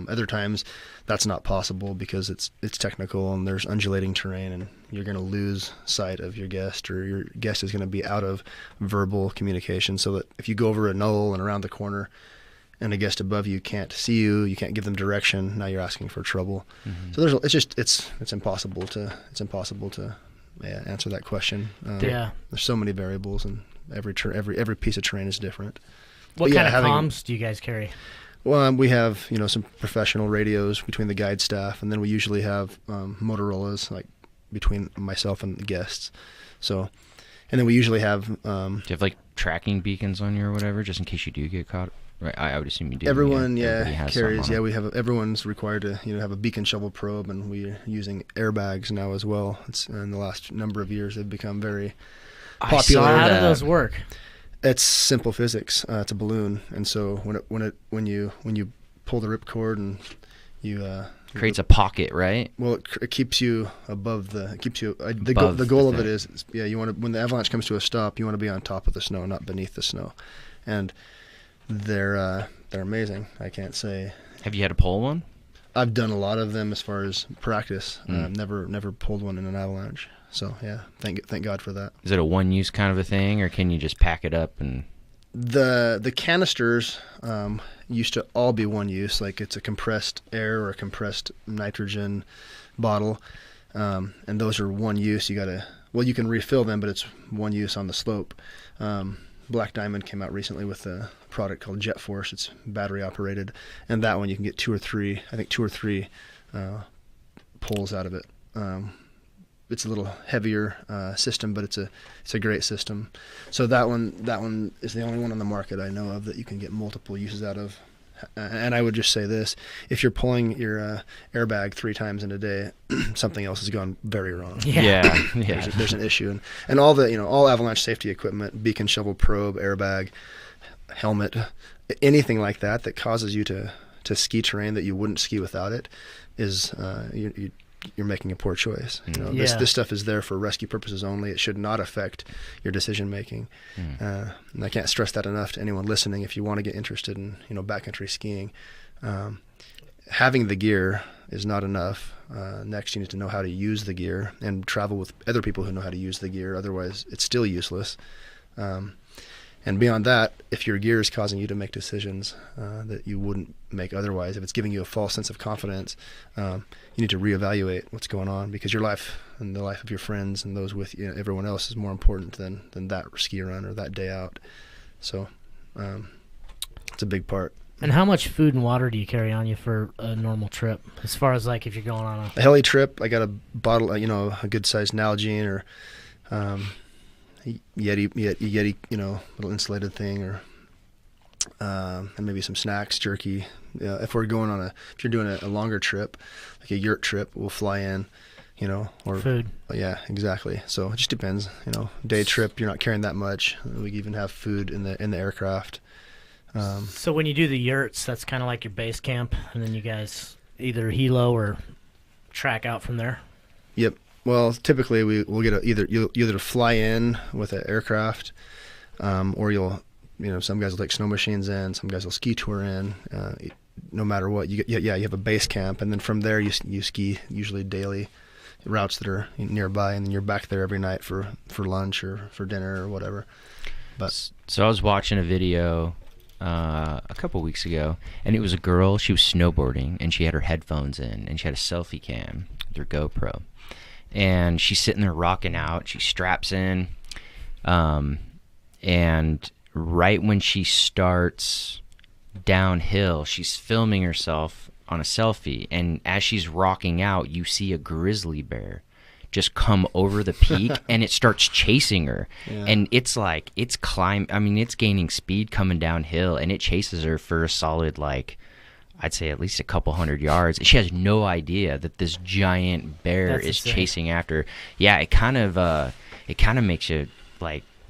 Other times that's not possible because it's technical and there's undulating terrain, and you're going to lose sight of your guest, or your guest is going to be out of verbal communication, so that if you go over a knoll and around the corner and a guest above you can't see you can't give them direction, now you're asking for trouble. So it's impossible to answer that question. There's so many variables, and every piece of terrain is different. What kind of comms do you guys carry? Well, we have some professional radios between the guide staff, and then we usually have Motorola's between myself and the guests. So, and then we usually have. Do you have tracking beacons on you or whatever, just in case you do get caught? Right, I would assume you do. Everyone, Everybody has carries. something on it. Everyone's required to, have a beacon shovel probe, and we're using airbags now as well. It's in the last number of years they've become very popular. How do those work? It's simple physics. It's a balloon, and so when you pull the ripcord and you Creates a pocket, right? well, it keeps you above the. It keeps you. Above The goal the of it thing. is you want to, when the avalanche comes to a stop, you want to be on top of the snow, not beneath the snow, and they're amazing. I can't say. Have you had to pull one? I've done a lot of them as far as practice. Never pulled one in an avalanche. So yeah, thank God for that. Is it a one-use kind of a thing, or can you just pack it up and? The canisters used to all be one use, like it's a compressed air or a compressed nitrogen bottle, and those are one use. You can refill them, but it's one use on the slope. Black Diamond came out recently with a product called Jet Force. It's battery operated, and that one you can get two or three pulls out of it. It's a little heavier system, but it's a great system. So that one is the only one on the market I know of that you can get multiple uses out of. And I would just say this: if you're pulling your airbag 3 times in a day, something else has gone very wrong. Yeah. There's an issue, and all avalanche safety equipment, beacon shovel probe, airbag, helmet, anything like that causes you to ski terrain that you wouldn't ski without it, is you're making a poor choice. This stuff is there for rescue purposes only. It should not affect your decision making. And I can't stress that enough to anyone listening. If you want to get interested in backcountry skiing, having the gear is not enough. Next, you need to know how to use the gear and travel with other people who know how to use the gear. Otherwise, it's still useless. And beyond that, if your gear is causing you to make decisions that you wouldn't make otherwise, if it's giving you a false sense of confidence, you need to reevaluate what's going on, because your life and the life of your friends and those with you, everyone else, is more important than that ski run or that day out. So it's a big part. And how much food and water do you carry on you for a normal trip? As far as like if you're going on a heli trip, I got a bottle, a good sized Nalgene or Yeti, little insulated thing, or and maybe some snacks, jerky. If you're doing a longer trip, like a yurt trip, we'll fly in, or food. Yeah, exactly. So it just depends. Day trip, you're not carrying that much. We even have food in the aircraft. So when you do the yurts, that's kind of like your base camp, and then you guys either helo or track out from there. Yep. Well, typically we'll get you'll either fly in with an aircraft, or you'll, some guys will take snow machines in, some guys will ski tour in. No matter what, you have a base camp, and then from there you ski usually daily routes that are nearby, and then you're back there every night for lunch or for dinner or whatever. But so I was watching a video a couple weeks ago, and it was a girl. She was snowboarding, and she had her headphones in, and she had a selfie cam with her GoPro. And she's sitting there rocking out. She straps in, and right when she starts downhill, she's filming herself on a selfie. And as she's rocking out, you see a grizzly bear just come over the peak, and it starts chasing her. Yeah. And it's like it's gaining speed coming downhill, and it chases her for a solid I'd say at least a couple 100 yards. She has no idea that this giant bear is chasing after her. Yeah, it kind of makes you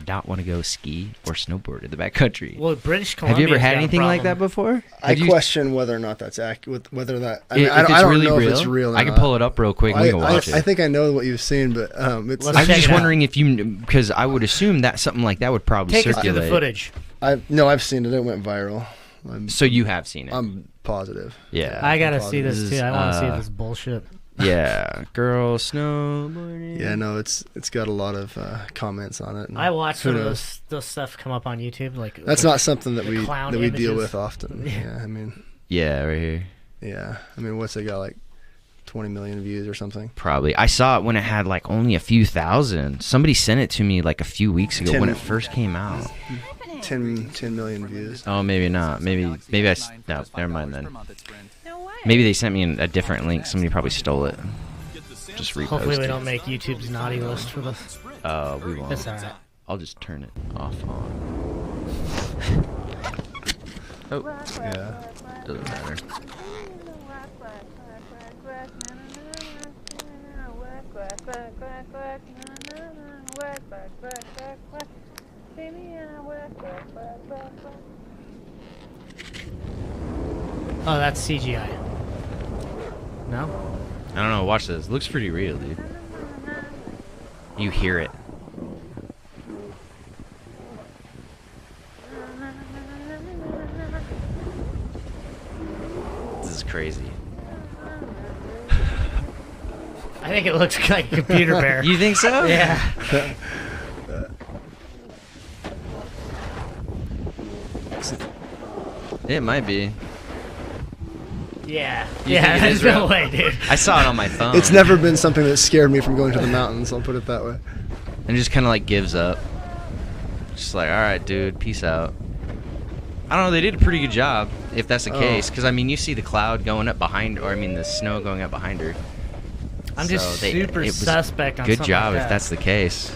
not want to go ski or snowboard in the backcountry. Well, British Columbia. Have you ever had anything like that before? I question whether or not that's accurate. Whether that I don't really know real? if it's real. Or I can not. pull it up real quick. And we can watch it. I think I know what you've seen, but it's. I was just wondering if because I would assume that something like that would probably take circulate. us to the footage. I've seen it. It went viral. So you have seen it? I'm positive. Yeah. I gotta see this too. I want to see this bullshit. Yeah, girl snowboarding. Yeah, no, it's got a lot of comments on it. I watch some of those stuff come up on YouTube. That's not something that we images. deal with often. Yeah, Yeah, right here. Yeah, what's it got, 20 million views or something? Probably. I saw it when it had only a few thousand. Somebody sent it to me a few weeks ago when it first came out. 10 million views. Oh, maybe not. Maybe no, never mind then. Maybe they sent me a different link. Somebody probably stole it. Just repost Hopefully we it. don't make YouTube's naughty list for this. We won't. That's all right. I'll just turn it off on. Oh, Yeah. doesn't matter. Oh, that's CGI. No? I don't know. Watch this. Looks pretty real, dude. You hear it. This is crazy. I think it looks like a computer bear. You think so? Yeah. It might be. Yeah. You Yeah, think it is there's no real? way, dude. I saw it on my phone. It's never been something that scared me from going to the mountains. I'll put it that way. And just kind of like gives up. Just like, all right, dude, peace out. I don't know. They did a pretty good job, if that's the case. Because I mean, you see the cloud going up behind, or I mean, the snow going up behind her. I'm just super it was suspect on good something job like if that. that's the case.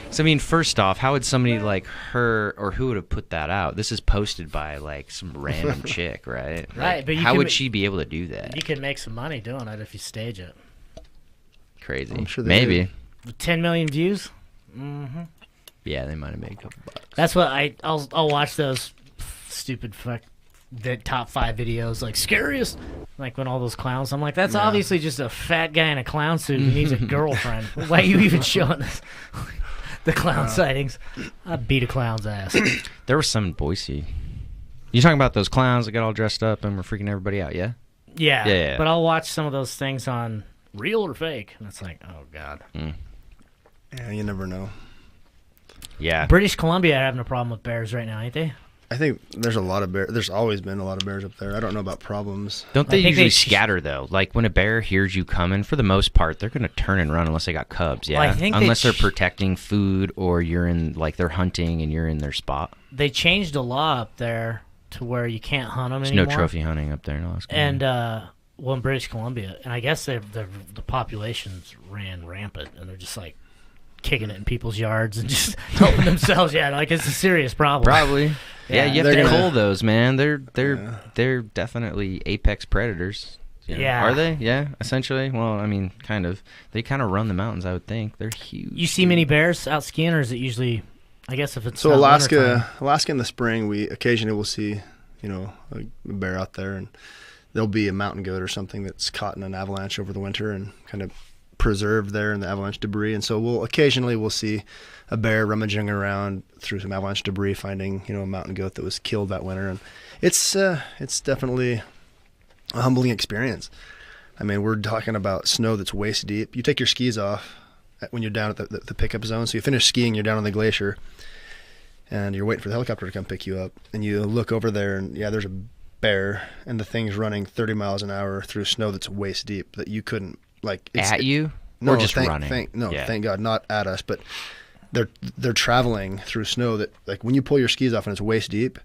So I mean, first off, how would somebody like her, or who would have put that out? This is posted by like some random chick, right? Right, Like, but you how can would ma- she be able to do that? You could make some money doing it if you stage it. Crazy. I'm sure they Maybe. did. With 10 million views? Mm-hmm. Yeah, they might have made a couple bucks. That's what I'll watch those stupid the top 5 videos, like scariest, like when all those clowns. I'm like, that's Yeah. obviously just a fat guy in a clown suit who needs a girlfriend. Why are you even showing this? The clown sightings. I beat a clown's ass. There was some in Boise. You talking about those clowns that got all dressed up and were freaking everybody out? Yeah. Yeah, Yeah. but I'll watch some of those things on real or fake, and it's like, oh god. Yeah, you never know. Yeah. British Columbia are having a problem with bears right now, ain't they? I think there's a lot of bears. There's always been a lot of bears up there. I don't know about problems. Don't they I think usually they- scatter though? Like when a bear hears you coming, for the most part, they're gonna turn and run unless they got cubs. Yeah, Well, I think unless they they're protecting food or you're in like they're hunting and you're in their spot. They changed a law up there to where you can't hunt them There's anymore. no trophy hunting up there in Alaska. And well, in British Columbia, and I guess the populations ran rampant, and they're just like kicking it in people's yards and just helping themselves. Yeah, like it's a serious problem. probably. Yeah, Yeah, you have they're to gonna- cull those, man. They're Yeah. definitely apex predators. You know. Yeah. Are they? Yeah, essentially. Well, I mean, kind of. They kind of run the mountains, I would think. They're huge. You see many bears out skiing, or is it usually? I guess if it's So not wintertime. Alaska in the spring, we occasionally will see, a bear out there, and there'll be a mountain goat or something that's caught in an avalanche over the winter and kind of preserved there in the avalanche debris. And so we'll see a bear rummaging around through some avalanche debris, finding a mountain goat that was killed that winter. And it's definitely a humbling experience. I mean, we're talking about snow that's waist deep. You take your skis off when you're down at the pickup zone. So you finish skiing, you're down on the glacier, and you're waiting for the helicopter to come pick you up. And you look over there, and yeah, there's a bear, and the thing's running 30 miles an hour through snow that's waist deep that you couldn't at you No, or just thank, running. Thank God, not at us, but they're traveling through snow that, like, when you pull your skis off and it's waist deep,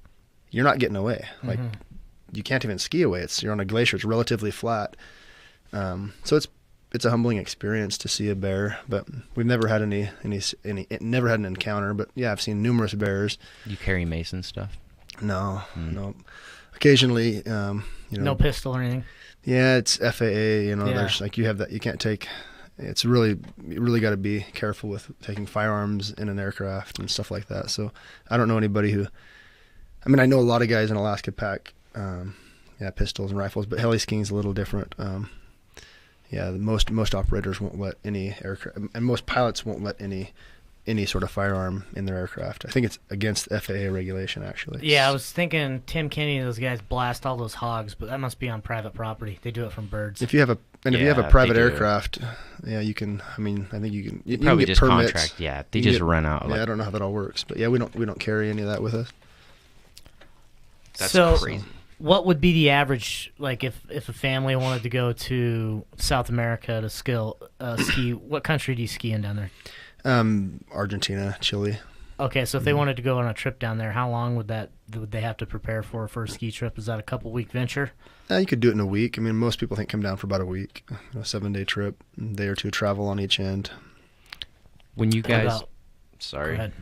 you're not getting away. Like, you can't even ski away. You're on a glacier. It's relatively flat. So it's a humbling experience to see a bear, but we've never had never had an encounter. But yeah, I've seen numerous bears. You carry mason stuff. No. Occasionally, no pistol or anything. Yeah, it's FAA. Yeah. There's like you have that. You can't take. It's you really got to be careful with taking firearms in an aircraft and stuff like that. So I don't know anybody who. I mean, I know a lot of guys in Alaska pack, pistols and rifles, but heli skiing is a little different. Most operators won't let any aircraft, and most pilots won't let any sort of firearm in their aircraft. I think it's against FAA regulation, actually. Yeah, I was thinking Tim Kenny and those guys blast all those hogs, but that must be on private property. They do it from birds. If you have a Yeah, private they do. aircraft, yeah, you can. I mean, I think you can. You Probably can get just permits. contract. Yeah, they You can just get- run out. Yeah, I Like, don't know how that all works, but yeah, we don't carry any of that with us. that's So- crazy. What would be the average, like if a family wanted to go to South America to ski? What country do you ski in down there? Argentina, Chile. Okay, so if they wanted to go on a trip down there, how long would they have to prepare for a ski trip? Is that a couple-week venture? You could do it in a week. I mean, most people think come down for about a week, a 7-day trip, a day or two travel on each end. When you What guys, about- Go sorry, ahead.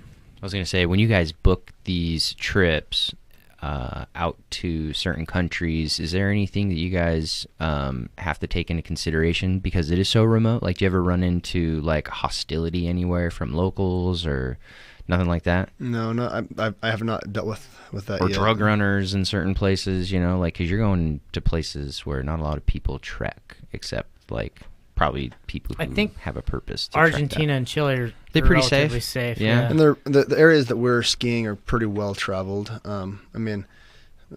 I was going to say, when you guys book these trips out to certain countries, is there anything that you guys have to take into consideration because it is so remote? Like, do you ever run into like hostility anywhere from locals or nothing like that? No, I have not dealt with that Or yet. drug runners in certain places, you know, like, because you're going to places where not a lot of people trek, except like probably people who I think have a purpose to trek that. Argentina and Chile are They're pretty relatively safe. safe. Yeah. And the areas that we're skiing are pretty well traveled. I mean,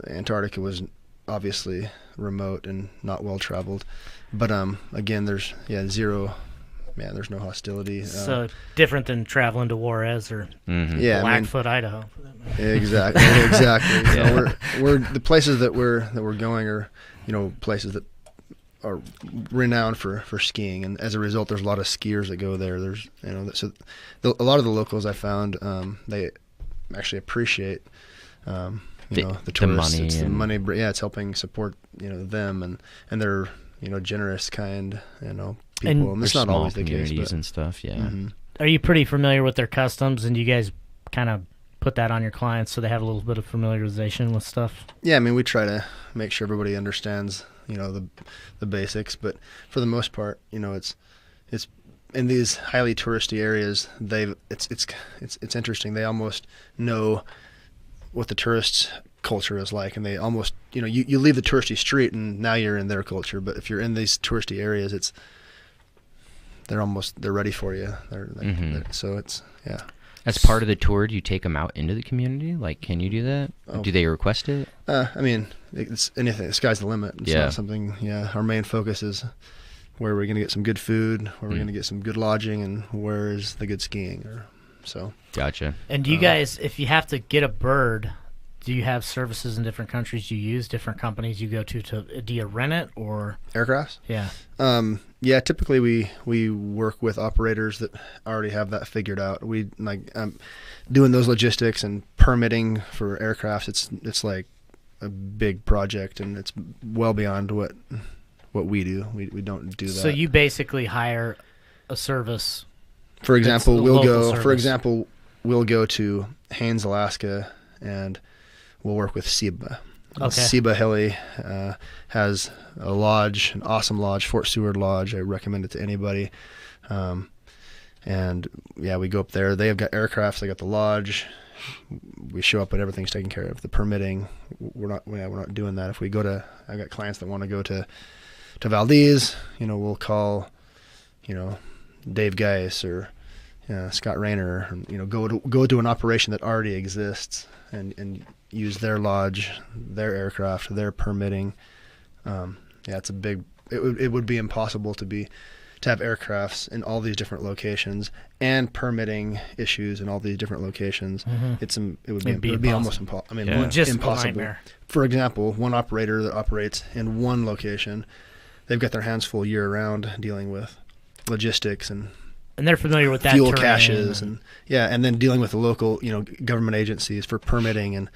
Antarctica was obviously remote and not well traveled, but again, there's there's no hostility. So different than traveling to Juarez or Blackfoot, Idaho. Exactly. You know, we're the places that we're going are, you know, places that are renowned for skiing, and as a result, there's a lot of skiers that go there. There's, you know, a lot of the locals I found, they actually appreciate, the tourists. The money. Yeah, it's helping support, you know, them, and they're, you know, generous, kind, you know, people. And it's not small always the case, communities but and stuff. Yeah. Mm-hmm. Are you pretty familiar with their customs, and you guys kind of put that on your clients so they have a little bit of familiarization with stuff? Yeah, I mean, we try to make sure everybody understands, you know, the basics, but for the most part, you know, it's in these highly touristy areas, it's interesting. They almost know what the tourists' culture is like, and they almost, you know, you leave the touristy street and now you're in their culture. But if you're in these touristy areas, they're ready for you. So it's, yeah. As part of the tour, do you take them out into the community? Like, can you do that? Do they request it? I mean, it's anything. The sky's the limit. It's not something. Yeah, our main focus is where we're going to get some good food, where we're going to get some good lodging, and where is the good skiing. Gotcha. And do you guys, if you have to get a bird, do you have services in different countries you use, different companies you go to do you rent it or? Aircrafts? Yeah. Yeah, typically we work with operators that already have that figured out. We like doing those logistics and permitting for aircrafts. It's like a big project, and it's well beyond what we do. We don't do that. So you basically hire a service. For example, we'll go to Haines, Alaska, and we'll work with Seba. Okay. Seba Heli has a lodge, an awesome lodge, Fort Seward Lodge. I recommend it to anybody. And yeah, we go up there. They have got aircrafts. They got the lodge. We show up and everything's taken care of. The permitting, we're not doing that. If we go to, I've got clients that want to go to Valdez. You know, we'll call, you know, Dave Geis or Scott Rayner. You know, go to an operation that already exists and use their lodge, their aircraft, their permitting. It's a big. It would be impossible to have aircrafts in all these different locations and permitting issues in all these different locations. Mm-hmm. It would be almost impossible. I mean, impossible. Nightmare. For example, one operator that operates in one location, they've got their hands full year round dealing with logistics and they're familiar with that fuel terrain caches and then dealing with the local, you know, government agencies for permitting and,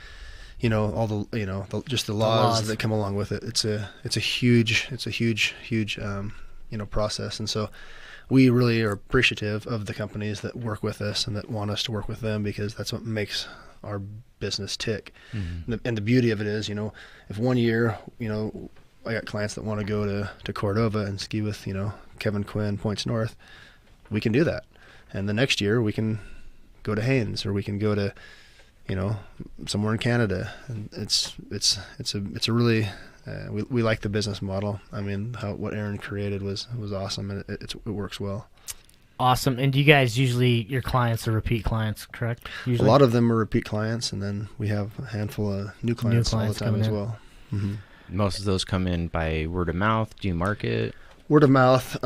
you know, all the, you know, just the laws that come along with it. It's a huge you know, process. And so we really are appreciative of the companies that work with us and that want us to work with them, because that's what makes our business tick. Mm-hmm. And the beauty of it is, you know, if one year, you know, I got clients that want to go to Cordova and ski with, you know, Kevin Quinn, Points North, we can do that. And the next year we can go to Haines, or we can go to, you know, somewhere in Canada. And it's a really, we like the business model. I mean, what Aaron created was awesome, and it works well. Awesome. And you guys usually, your clients are repeat clients, correct? Usually? A lot of them are repeat clients, and then we have a handful of new clients all the time as well. Mm-hmm. Most of those come in by word of mouth. Do you market? Word of mouth,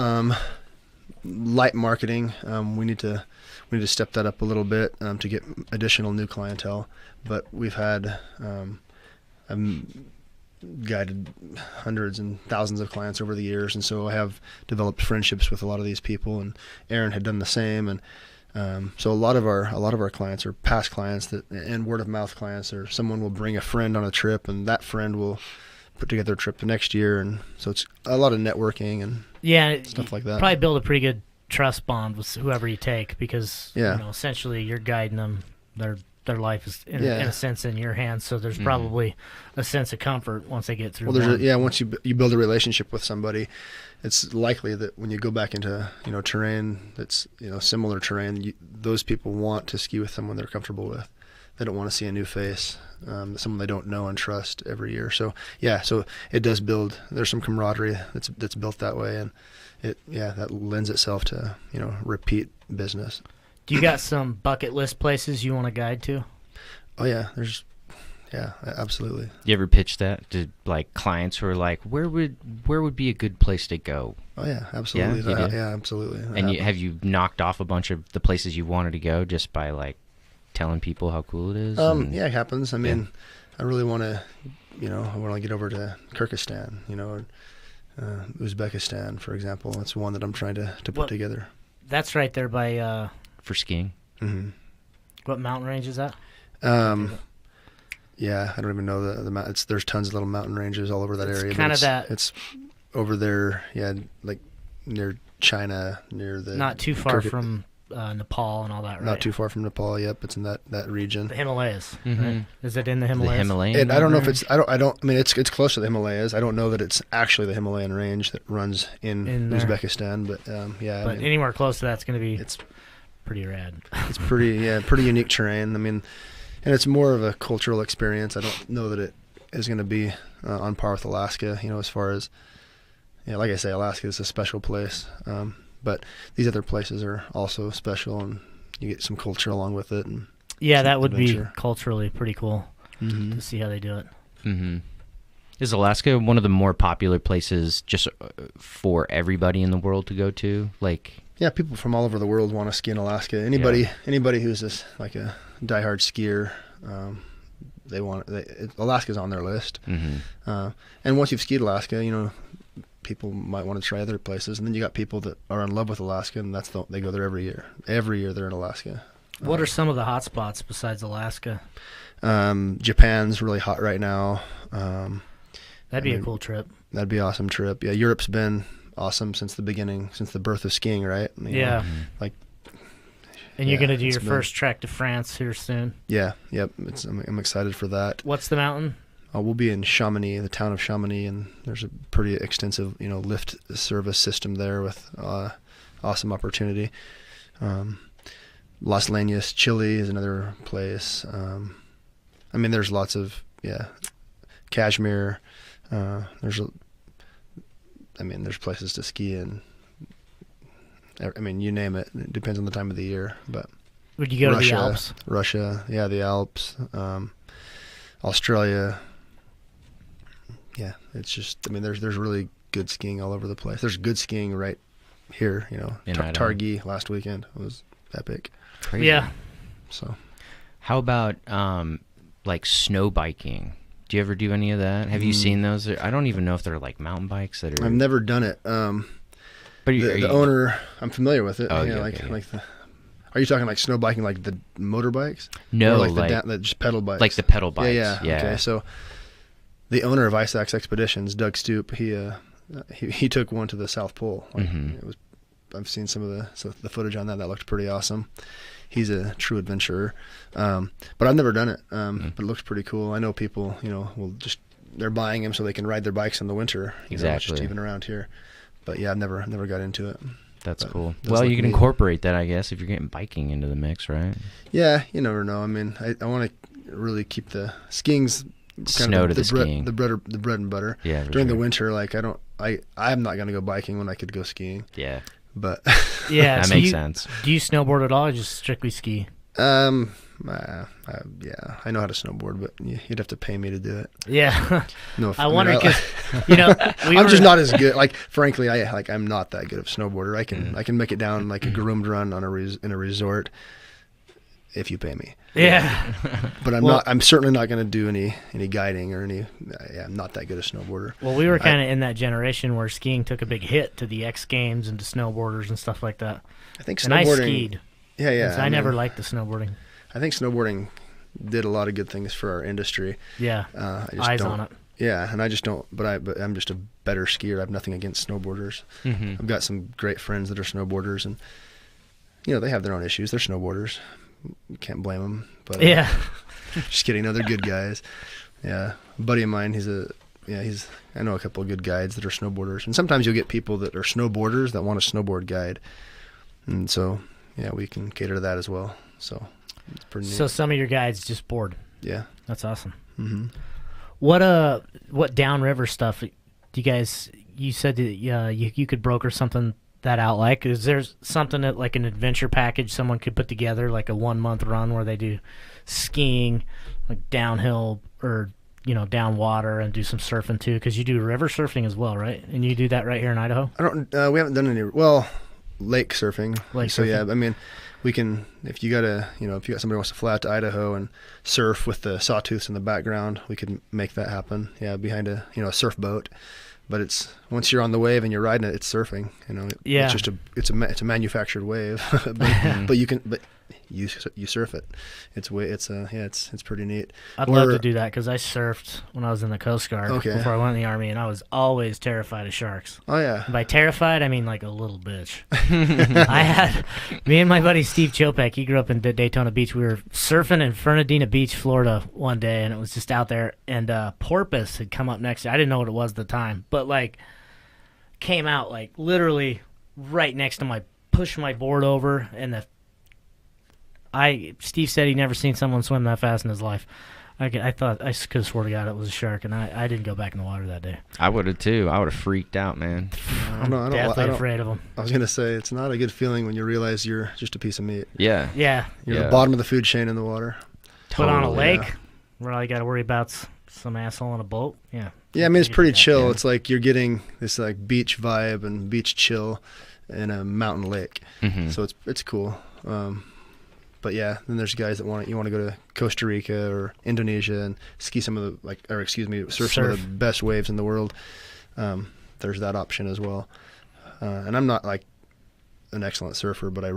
light marketing. We need to step that up a little bit to get additional new clientele. But we've had guided hundreds and thousands of clients over the years, and so I have developed friendships with a lot of these people, and Aaron had done the same. And so a lot of our clients are past clients and word of mouth clients, or someone will bring a friend on a trip, and that friend will put together a trip the next year. And so it's a lot of networking and stuff like that. Probably build a pretty good trust bond with whoever you take, because you know, essentially you're guiding them their life is in a sense in your hands. So there's probably a sense of comfort once they get through. Well, once you build a relationship with somebody, it's likely that when you go back into terrain that's similar terrain, those people want to ski with someone they're comfortable with. They don't want to see a new face, someone they don't know and trust every year. So so it does build. There's some camaraderie that's built that way, and that lends itself to repeat business. Do you got some bucket list places you want to guide to? Oh yeah, absolutely. You ever pitch that to like clients who are like, where would be a good place to go? Oh yeah, absolutely. Yeah, absolutely. And have you knocked off a bunch of the places you wanted to go just by like telling people how cool it is? Yeah, it happens. I mean, I really want to, I want to get over to Kyrgyzstan, or Uzbekistan, for example. That's one that I'm trying to put together. That's right there by for skiing. Mm-hmm. What mountain range is that? Yeah, I don't even know the mountain. There's tons of little mountain ranges all over that area. Kind of that. It's over there, like near China, near the. Not too far from Nepal and all that, right? Not too far from Nepal. Yep, it's in that region. The Himalayas. Mm-hmm. Right? Is it in the Himalayas? The Himalayan. And I don't know if it's. I mean, it's close to the Himalayas. I don't know that it's actually the Himalayan range that runs in Uzbekistan, but yeah. But anywhere close to that's going to be. It's pretty rad. It's pretty unique terrain. I mean, and it's more of a cultural experience. I don't know that it is going to be on par with Alaska. As far as, like I say, Alaska is a special place. But these other places are also special, and you get some culture along with it. And that would be culturally pretty cool to see how they do it. Mm-hmm. Is Alaska one of the more popular places just for everybody in the world to go to? Like, yeah, people from all over the world want to ski in Alaska. Anybody who's like a diehard skier, Alaska's on their list. Mm-hmm. And once you've skied Alaska, people might want to try other places. And then you got people that are in love with Alaska, and they go there every year. Every year they're in Alaska. What are some of the hot spots besides Alaska? Japan's really hot right now. That'd be a cool trip. That'd be an awesome trip. Yeah, Europe's been awesome since the beginning, since the birth of skiing, right? And you're going to do your first trek to France here soon? Yeah, yep. I'm excited for that. What's the mountain? We'll be in Chamonix, the town of Chamonix, and there's a pretty extensive, lift service system there with awesome opportunity. Las Leñas, Chile is another place. I mean, there's lots of, Kashmir. There's places to ski in. I mean, you name it. It depends on the time of the year. But would you go to the Alps? Russia, the Alps. Australia. Yeah, it's just. I mean, there's really good skiing all over the place. There's good skiing right here. Targhee last weekend was epic. Crazy. Yeah. So, how about like snow biking? Do you ever do any of that? Have you seen those? I don't even know if they're like mountain bikes that are. I've never done it. But the owner, I'm familiar with it. Oh, are you talking like snow biking, like the motorbikes? No, or like the just pedal bikes. Like the pedal bikes. Yeah. Okay, so the owner of Ice Axe Expeditions, Doug Stoop, he took one to the South Pole. I've seen some of the footage on that. That looked pretty awesome. He's a true adventurer, but I've never done it. But it looks pretty cool. I know people, they're buying them so they can ride their bikes in the winter. Exactly. Just even around here. But yeah, I've never got into it. That's cool. Well, you can incorporate that, I guess, if you're getting biking into the mix, right? Yeah, you never know. I mean, I want to really keep the skiing's kind of the bread and butter. Yeah. During the winter, like I'm not gonna go biking when I could go skiing. Yeah. But yeah, that makes sense. Do you snowboard at all, or just strictly ski? Yeah, I know how to snowboard, but you'd have to pay me to do it. Yeah. No, I wonder because I'm just not as good. Like, frankly, I'm not that good of a snowboarder. I can make it down like a groomed run on in a resort if you pay me. Yeah. But I'm certainly not going to do any guiding or any. I'm not that good a snowboarder. Well, we were kind of in that generation where skiing took a big hit to the X Games and to snowboarders and stuff like that. I think snowboarding. And I skied. Yeah. I never liked the snowboarding. I think snowboarding did a lot of good things for our industry. Yeah. Eyes on it. Yeah, and I just don't. But I'm just a better skier. I have nothing against snowboarders. Mm-hmm. I've got some great friends that are snowboarders, and they have their own issues. They're snowboarders, you can't blame them. But Yeah. just kidding. No, they're good guys. Yeah, a buddy of mine. I know a couple of good guides that are snowboarders, and sometimes you'll get people that are snowboarders that want a snowboard guide, and so yeah, we can cater to that as well. So it's pretty neat. So some of your guides just board. Yeah. That's awesome. Mm-hmm. What downriver stuff do you guys? You said that you could broker something that out. Like, is there something that like an adventure package someone could put together, like a 1 month run where they do skiing, like downhill or down water, and do some surfing too? Because you do river surfing as well, right? And you do that right here in Idaho. I don't. We haven't done any. Lake surfing. So yeah, I mean, we can. If you got somebody who wants to fly out to Idaho and surf with the sawtooths in the background, we could make that happen. Yeah, behind a surf boat. But it's once you're on the wave and you're riding it, it's surfing. Yeah. It's just it's a manufactured wave, but you surf it. It's pretty neat. I'd love to do that because I surfed when I was in the Coast Guard before I went in the Army, and I was always terrified of sharks. Oh yeah. By terrified, I mean like a little bitch. Me and my buddy Steve Chopek, he grew up in Daytona Beach. We were surfing in Fernandina Beach, Florida one day, and it was just out there, and porpoise had come up next to it. I didn't know what it was at the time, but like came out like literally right next to pushed my board over, and Steve said he'd never seen someone swim that fast in his life. I thought I could have swore to God it was a shark, and I didn't go back in the water that day. I would have too. I would have freaked out, man. I'm deathly afraid of them. I was gonna say it's not a good feeling when you realize you're just a piece of meat. Yeah. Yeah. You're the bottom of the food chain in the water. But on a lake, where all you got to worry about some asshole on a boat. Yeah. Yeah, I mean it's pretty chill. Yeah. It's like you're getting this like beach vibe and beach chill in a mountain lake. Mm-hmm. So it's cool. But yeah, then there's guys that want to go to Costa Rica or Indonesia and ski some of the surf some of the best waves in the world. There's that option as well. And I'm not like an excellent surfer, but I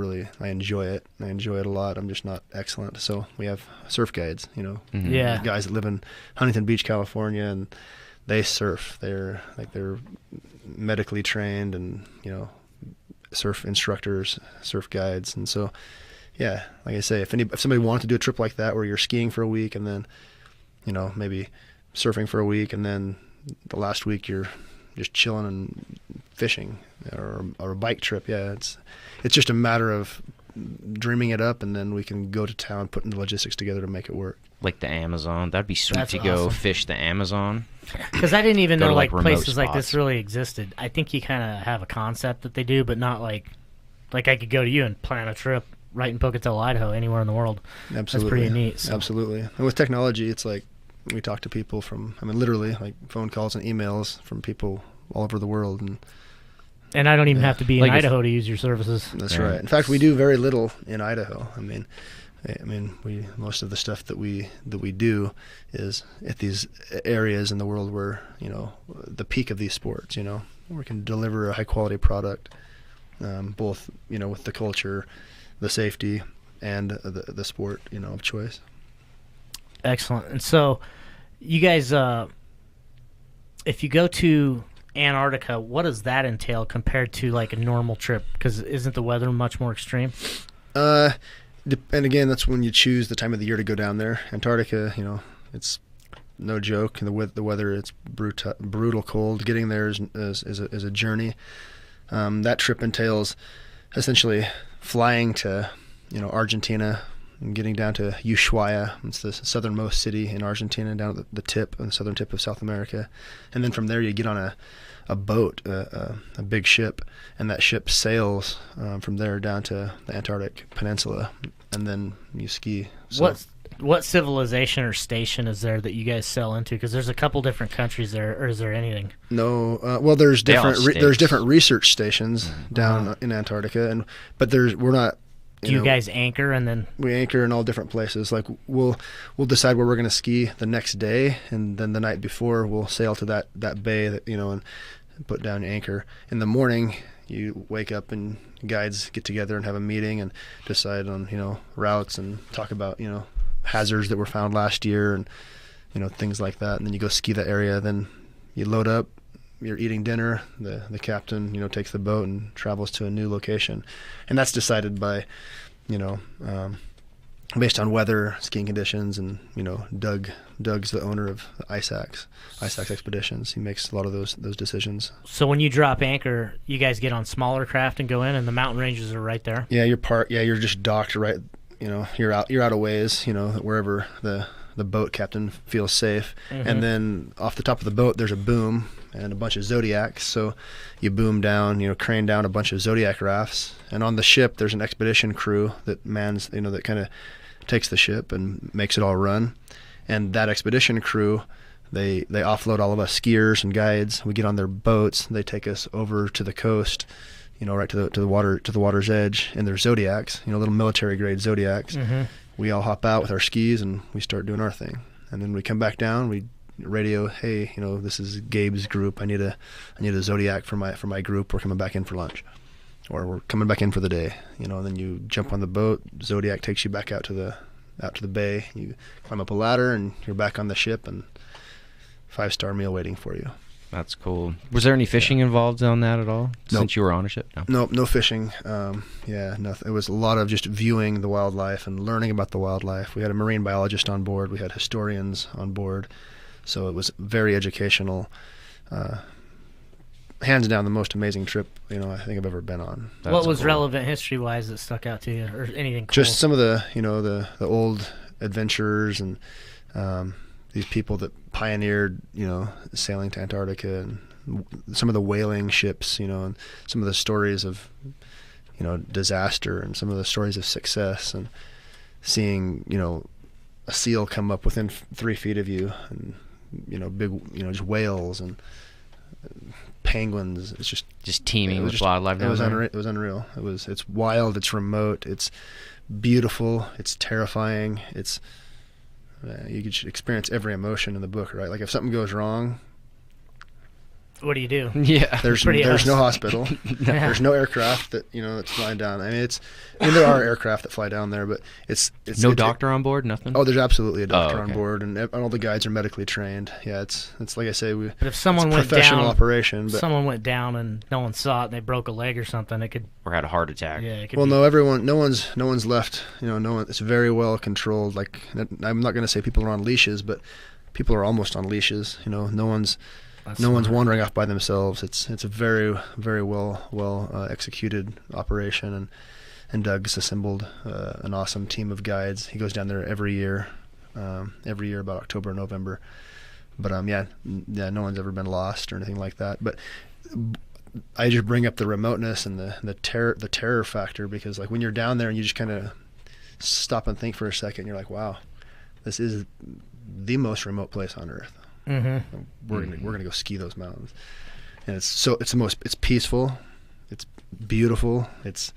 enjoy it. I enjoy it a lot. I'm just not excellent. So we have surf guides, Mm-hmm. Yeah, guys that live in Huntington Beach, California, and they surf. They're medically trained and surf instructors, surf guides, and so. Yeah, like I say, if somebody wanted to do a trip like that where you're skiing for a week and then, maybe surfing for a week and then the last week you're just chilling and fishing or a bike trip, yeah, it's just a matter of dreaming it up, and then we can go to town, putting the logistics together to make it work. Like the Amazon, that'd be sweet to awesome. Go fish the Amazon. Because I didn't even know like places like this spots. really existed. I think you kind of have a concept that they do, but not like I could go to you and plan a trip right in Pocatello, Idaho, anywhere in the world. Absolutely. That's pretty neat. So. Absolutely. And with technology, it's like we talk to people from, literally like phone calls and emails from people all over the world. And I don't even have to be in Idaho to use your services. That's right. In fact, we do very little in Idaho. I mean, most of the stuff that we do is at these areas in the world where, the peak of these sports, where we can deliver a high quality product, both, with the culture, the safety, and the sport, of choice. Excellent. And so, you guys, if you go to Antarctica, what does that entail compared to like a normal trip? Because isn't the weather much more extreme? And again, that's when you choose the time of the year to go down there. Antarctica, it's no joke. And the weather, it's brutal cold. Getting there is a journey. That trip entails essentially flying to, Argentina and getting down to Ushuaia. It's the southernmost city in Argentina, down at the tip, on the southern tip of South America. And then from there you get on a boat, a big ship, and that ship sails from there down to the Antarctic Peninsula, and then you ski. So, what civilization or station is there that you guys sail into? Because there's a couple different countries there, or is there anything? No, well, there's different research stations down in Antarctica, but we're not. Do you guys anchor and then? We anchor in all different places. Like we'll decide where we're going to ski the next day, and then the night before we'll sail to that bay that and put down anchor. In the morning, you wake up and guides get together and have a meeting and decide on routes and talk about hazards that were found last year and things like that. And then you go ski that area. Then you load up. You're eating dinner. The captain takes the boat and travels to a new location, and that's decided by based on weather, skiing conditions, and Doug's the owner of Ice Axe Expeditions. He makes a lot of those decisions. So when you drop anchor, you guys get on smaller craft and go in, and the mountain ranges are right there. Yeah, you're just docked right. You're out a ways. Wherever the boat captain feels safe, and then off the top of the boat there's a boom and a bunch of Zodiacs. So you boom down, crane down a bunch of Zodiac rafts, and on the ship there's an expedition crew that mans, that kind of takes the ship and makes it all run. And that expedition crew, they offload all of us skiers and guides. We get on their boats, they take us over to the coast, right to the water's edge, and they're Zodiacs, little military grade Zodiacs. We all hop out with our skis and we start doing our thing. And then we come back down, we radio, hey, this is Gabe's group. I need a Zodiac for my group. We're coming back in for lunch, or we're coming back in for the day. And then you jump on the boat. Zodiac takes you back out to the bay. You climb up a ladder and you're back on the ship, and 5-star meal waiting for you. That's cool. Was there any fishing involved on that at all? Nope. Since you were on a ship? No fishing. Nothing. It was a lot of just viewing the wildlife and learning about the wildlife. We had a marine biologist on board. We had historians on board. So it was very educational. Hands down, the most amazing trip I think I've ever been on. What was relevant history-wise that stuck out to you, or anything cool? Just some of the the old adventures and these people that pioneered sailing to Antarctica, and some of the whaling ships, and some of the stories of disaster, and some of the stories of success, and seeing a seal come up within 3 feet of you, and big just whales and penguins. It's just teeming with wildlife. It was unreal. It's wild. It's remote. It's beautiful. It's terrifying. You could experience every emotion in the book, right? Like if something goes wrong, what do you do? Yeah, there's no hospital. There's no aircraft that's flying down. I mean, there are aircraft that fly down there, but it's no doctor on board, nothing. Oh, there's absolutely a doctor okay. on board, and all the guides are medically trained. Yeah, it's like I say, but if someone it's a went professional down, operation. But someone went down and no one saw it, and they broke a leg or something, it could, or had a heart attack. Yeah, it could. Well, no one's left. No one. It's very well controlled. Like, I'm not going to say people are on leashes, but people are almost on leashes. No one's wandering off by themselves. It's a very, very well executed operation, and Doug's assembled an awesome team of guides. He goes down there every year about October, November. But no one's ever been lost or anything like that. But I just bring up the remoteness and the terror factor, because like when you're down there and you just kind of stop and think for a second, you're like, wow, this is the most remote place on Earth. We're gonna go ski those mountains, and it's peaceful, it's beautiful, and it's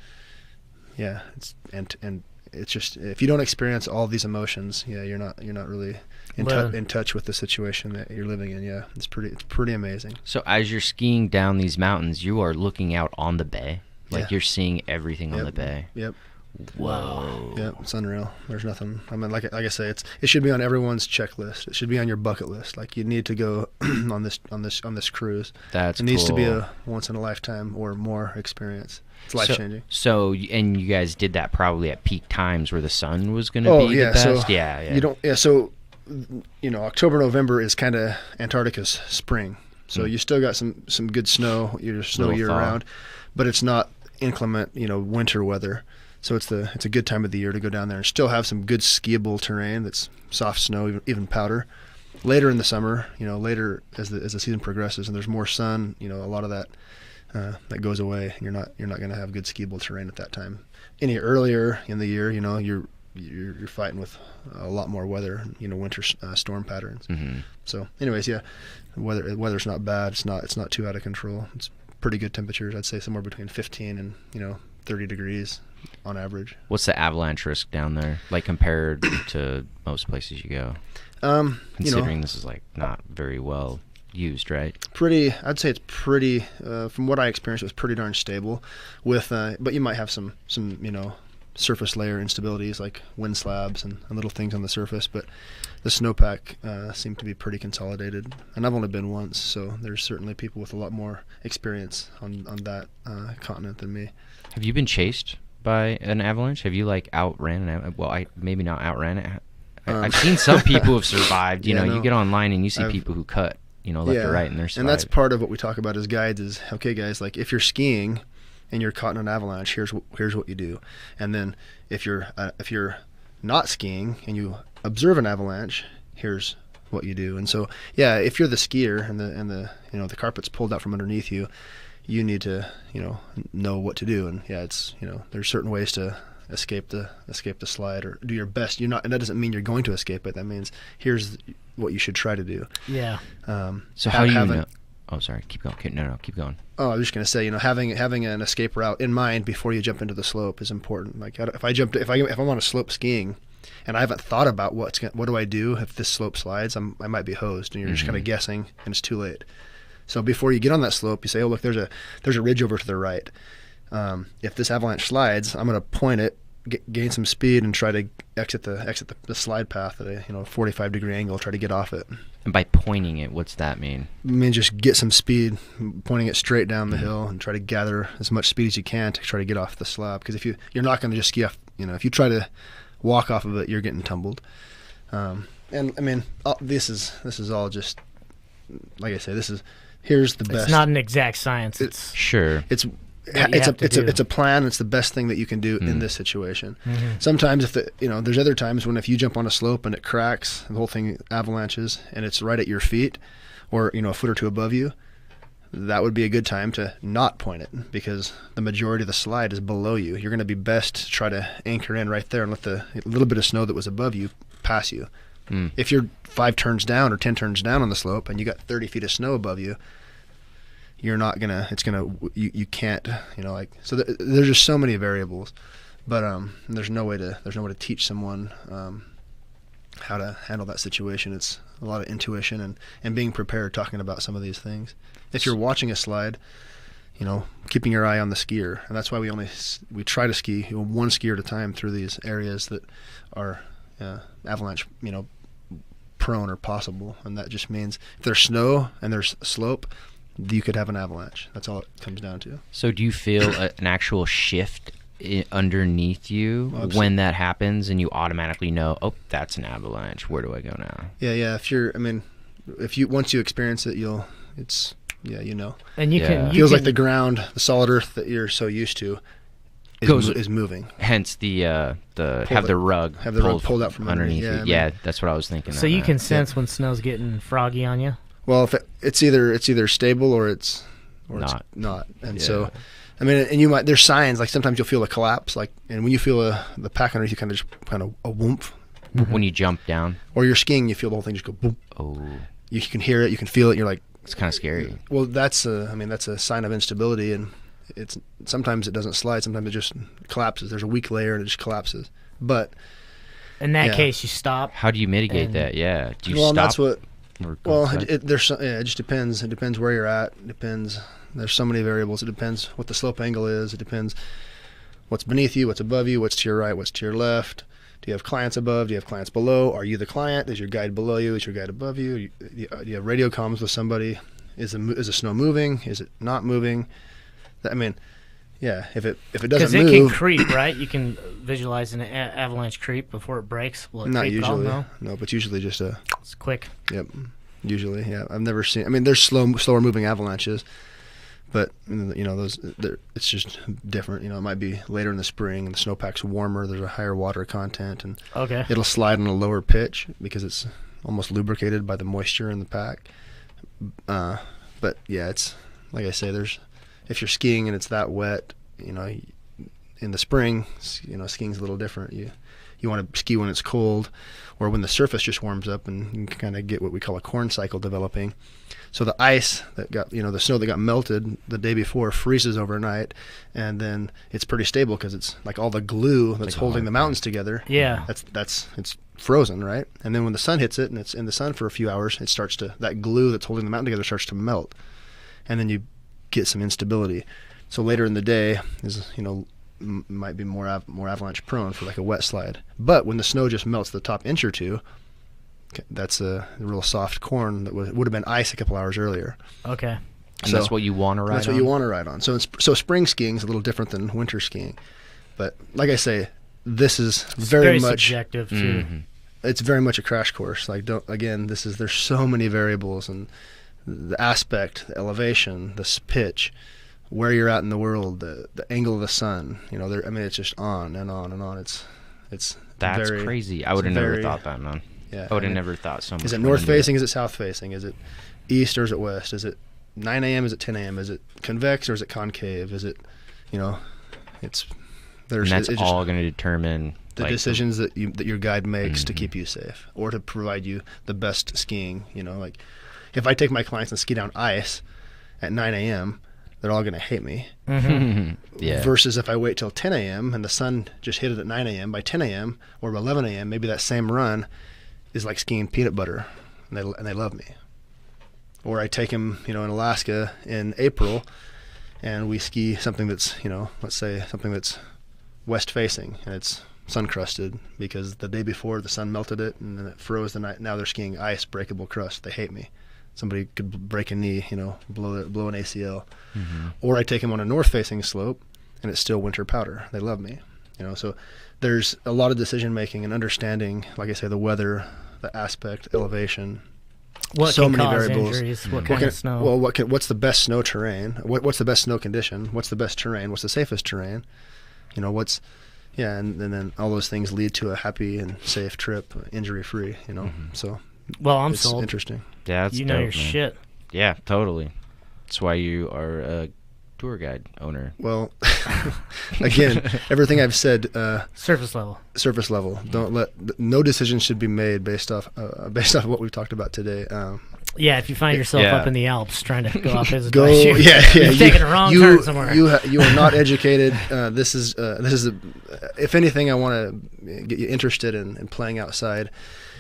just, if you don't experience all these emotions, you're not really in touch with the situation that you're living in. Yeah, it's pretty amazing. So as you're skiing down these mountains, you are looking out on the bay, like you're seeing everything on the bay. Yep. Whoa. Yeah, it's unreal. There's nothing. I mean, like I say, it should be on everyone's checklist. It should be on your bucket list. Like, you need to go on this cruise. That's It needs cool. to be a once in a lifetime or more experience. It's life changing. So, and you guys did that probably at peak times where the sun was going to be the best. So yeah. You don't. Yeah. So, October, November is kind of Antarctica's spring. So you still got some good snow. You're snow year round, but it's not inclement, winter weather. So it's a good time of the year to go down there and still have some good skiable terrain that's soft snow, even powder. Later in the summer, later as the season progresses and there's more sun, a lot of that goes away. You're not going to have good skiable terrain at that time. Any earlier in the year, you're fighting with a lot more weather, winter storm patterns. Mm-hmm. So, anyways, the weather's not bad. It's not too out of control. It's pretty good temperatures. I'd say somewhere between 15 and 30 degrees on average. What's the avalanche risk down there, like compared to most places you go? Considering this is like not very well used, right? I'd say it's pretty. From what I experienced, it was pretty darn stable. But you might have some surface layer instabilities like wind slabs and little things on the surface. But the snowpack seemed to be pretty consolidated. And I've only been once, so there's certainly people with a lot more experience on that continent than me. Have you been chased by an avalanche? Have you like outran an avalanche? Well, maybe not outran it. I've seen some people who've survived. You know, you get online and you see people who cut, left or right, and they're surviving. And that's part of what we talk about as guides is, okay, guys, like if you're skiing and you're caught in an avalanche, here's what you do. And then if you're not skiing and you observe an avalanche, here's what you do. And so, yeah, if you're the skier and the carpet's pulled out from underneath you, you need to know what to do. And yeah, it's there's certain ways to escape the slide or do your best. And that doesn't mean you're going to escape it. That means here's what you should try to do. Yeah. So how do you know? Oh, sorry. Keep going. No, keep going. Oh, I was just going to say, having an escape route in mind before you jump into the slope is important. Like if I'm on a slope skiing and I haven't thought about what do I do if this slope slides, I might be hosed, and you're just kind of guessing, and it's too late. So before you get on that slope, you say, oh, look, there's a ridge over to the right. If this avalanche slides, I'm going to point it, gain some speed, and try to exit the slide path at a 45-degree angle. Try to get off it. And by pointing it, what's that mean? I mean, just get some speed, pointing it straight down the hill, and try to gather as much speed as you can to try to get off the slab. Because if you're not going to just ski off, if you try to walk off of it, you're getting tumbled. And I mean, this is all just, like I say, here's the best. It's not an exact science. It's a plan. It's the best thing that you can do in this situation. Mm-hmm. Sometimes there's other times if you jump on a slope and it cracks, the whole thing avalanches, and it's right at your feet, or a foot or two above you, that would be a good time to not point it, because the majority of the slide is below you. You're going to be best to try to anchor in right there and let the little bit of snow that was above you pass you. If you're 5 turns down or 10 turns down on the slope and you got 30 feet of snow above you, you're not gonna. You can't. So there's just so many variables, but there's no way to teach someone how to handle that situation. It's a lot of intuition and being prepared, talking about some of these things. If you're watching a slide, keeping your eye on the skier, and that's why we try to ski one skier at a time through these areas that are avalanche prone or possible, and that just means if there's snow and there's slope, you could have an avalanche. That's all it comes down to. So do you feel an actual shift underneath you when that happens, and you automatically know, oh, that's an avalanche, where do I go now? Yeah. If you once you experience it, And you feels like the ground, the solid earth that you're so used to is moving. Hence the rug pulled out from underneath you. Yeah, that's what I was thinking. So you can sense when snow's getting froggy on you. Well, if it's either stable or it's not. And so, I mean, and there's signs, like sometimes you'll feel a collapse, and when you feel the pack underneath you kind of a whoomp. When you jump down. Or you're skiing, you feel the whole thing just go boom. Oh. You can hear it, you can feel it, you're like. It's kind of scary. Well, that's a sign of instability, and sometimes it doesn't slide, sometimes it just collapses. There's a weak layer and it just collapses. But in that case, you stop. How do you mitigate that? Yeah. Do you stop? That's what. Well, it just depends. It depends where you're at. It depends. There's so many variables. It depends what the slope angle is. It depends what's beneath you, what's above you, what's to your right, what's to your left. Do you have clients above? Do you have clients below? Are you the client? Is your guide below you? Is your guide above you? Do you have radio comms with somebody? Is the snow moving? Is it not moving? If it doesn't move, because it can creep, right? You can visualize an avalanche creep before it breaks. Will it not creep usually. at all? No, but usually just it's quick. Yep. Usually, yeah. I've never seen. I mean, there's slower moving avalanches, but it's just different. It might be later in the spring, and the snowpack's warmer. There's a higher water content, and it'll slide on a lower pitch because it's almost lubricated by the moisture in the pack. But yeah, it's like I say. If you're skiing and it's that wet, in the spring, skiing's a little different. You want to ski when it's cold, or when the surface just warms up, and you can kind of get what we call a corn cycle developing. So the ice that got, the snow that got melted the day before freezes overnight, and then it's pretty stable because it's like all the glue that's holding the mountains together. Yeah. It's frozen, right? And then when the sun hits it and it's in the sun for a few hours, that glue that's holding the mountain together starts to melt, and then you get some instability. So later in the day is might be more avalanche prone for like a wet slide. But when the snow just melts the top inch or two, that's a real soft corn that would have been ice a couple hours earlier. Okay. And that's what you want to ride on? That's what you want to ride on. So spring skiing is a little different than winter skiing. But like I say, this is It's very much subjective too. it's very much a crash course. Like, there's so many variables, and the aspect, the elevation, the pitch, where you're at in the world, the angle of the sun. It's just on and on and on. It's That's very crazy. I would have never thought that, man. Yeah, I would have never thought so much. Is it north facing? Is it south facing? Is it east or is it west? Is it 9 a.m.? Is it 10 a.m.? Is it convex or is it concave? Is it, it's there's. And that's all going to determine the decisions that your guide makes to keep you safe or to provide you the best skiing. Like if I take my clients and ski down ice at 9 a.m., they're all going to hate me. Yeah. Versus if I wait till 10 a.m. and the sun just hit it at 9 a.m., by 10 a.m. or by 11 a.m., maybe that same run is like skiing peanut butter, and they love me. Or I take them, in Alaska in April, and we ski something that's, let's say something that's west facing, and it's sun crusted because the day before the sun melted it and then it froze the night. Now they're skiing ice breakable crust. They hate me. Somebody could break a knee, blow an ACL. Or I take them on a north facing slope and it's still winter powder. They love me. So there's a lot of decision making and understanding, like I say, the weather, the aspect, elevation. What so can many cause variables. injuries? What kind of snow? Well, what's the best snow terrain? What's the best snow condition? What's the best terrain? What's the safest terrain? And then all those things lead to a happy and safe trip, injury free. So. Well, I'm it's sold. Interesting. Yeah, that's your dope, man. shit. Yeah, totally. That's why you are a tour guide owner. Well, again, everything I've said. Surface level. Surface level. No decision should be made based off what we've talked about today. Yeah, if you find yourself up in the Alps trying to go off his advice, you're taking a wrong turn somewhere. You are not educated. This is if anything, I want to get you interested in playing outside.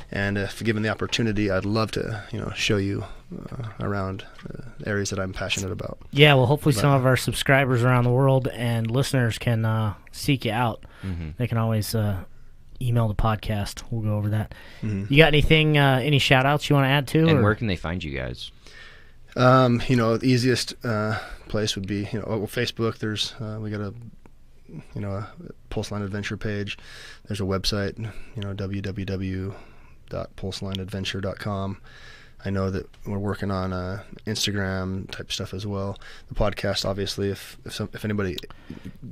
And if given the opportunity, I'd love to, show you around areas that I'm passionate about. Yeah, well, hopefully some of our subscribers around the world and listeners can seek you out. They can always email the podcast. We'll go over that. You got anything, any shout-outs you want to add to? And where can they find you guys? The easiest place would be, Facebook. There's we got a Pulse Line Adventure page. There's a website, www.pulselineadventure.com. I know that we're working on Instagram type stuff as well. The podcast, obviously, if anybody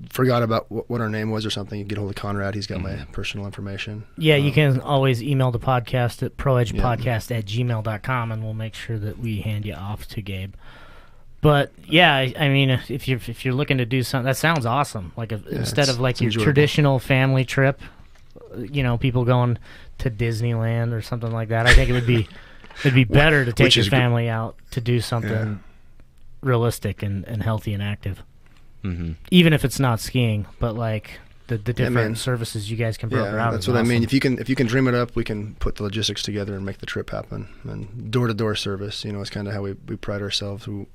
forgot about what our name was or something, you get hold of Conrad. He's got my personal information. Yeah, you can always email the podcast at proedgepodcast@gmail.com, and we'll make sure that we hand you off to Gabe. But yeah, I mean, if you're looking to do something, that sounds awesome. Like instead of like your traditional family trip, people going to Disneyland or something like that. I think it'd be better to take your family out to do something realistic and healthy and active. Even if it's not skiing, but like the different services you guys can broker out. That's what awesome. I mean. If you can dream it up, we can put the logistics together and make the trip happen. And door-to-door service, is kind of how we pride ourselves. You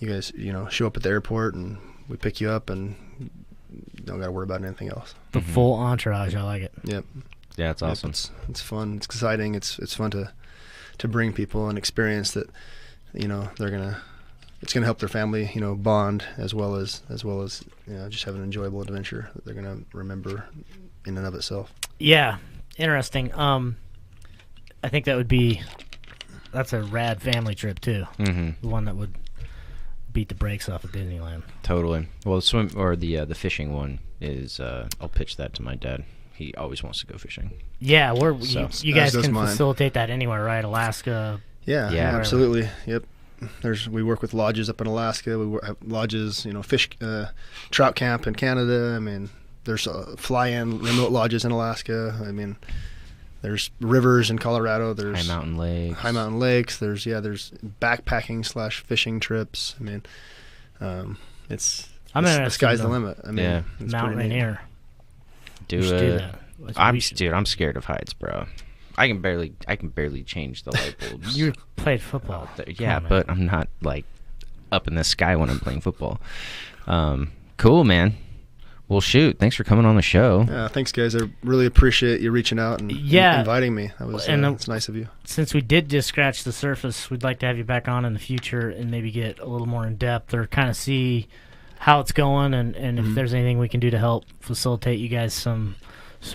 guys, show up at the airport and we pick you up and you don't got to worry about anything else. The full entourage, I like it. Yep. Yeah, it's awesome. It's fun. It's exciting. It's fun to bring people an experience that, it's gonna help their family, bond as well as just have an enjoyable adventure that they're gonna remember in and of itself. Yeah, interesting. I think that's a rad family trip too. The one that would beat the brakes off of Disneyland. Totally. Well, the fishing one is I'll pitch that to my dad. He always wants to go fishing. Yeah, you guys can facilitate that anywhere, right? Alaska. Yeah, absolutely. Yep. We work with lodges up in Alaska. We have lodges, fish trout camp in Canada. I mean, there's fly-in remote lodges in Alaska. I mean, there's rivers in Colorado. There's high mountain lakes. There's backpacking / fishing trips. I mean, the sky's the limit. I mean, Mount Rainier. Do that. I'm scared of heights, bro. I can barely change the light bulbs. You played football. Yeah, but I'm not like up in the sky when I'm playing football. Cool, man. Well, shoot. Thanks for coming on the show. Yeah, thanks, guys. I really appreciate you reaching out and inviting me. That was it's nice of you. Since we did just scratch the surface, we'd like to have you back on in the future and maybe get a little more in depth or kind of see how it's going, and if there's anything we can do to help facilitate you guys some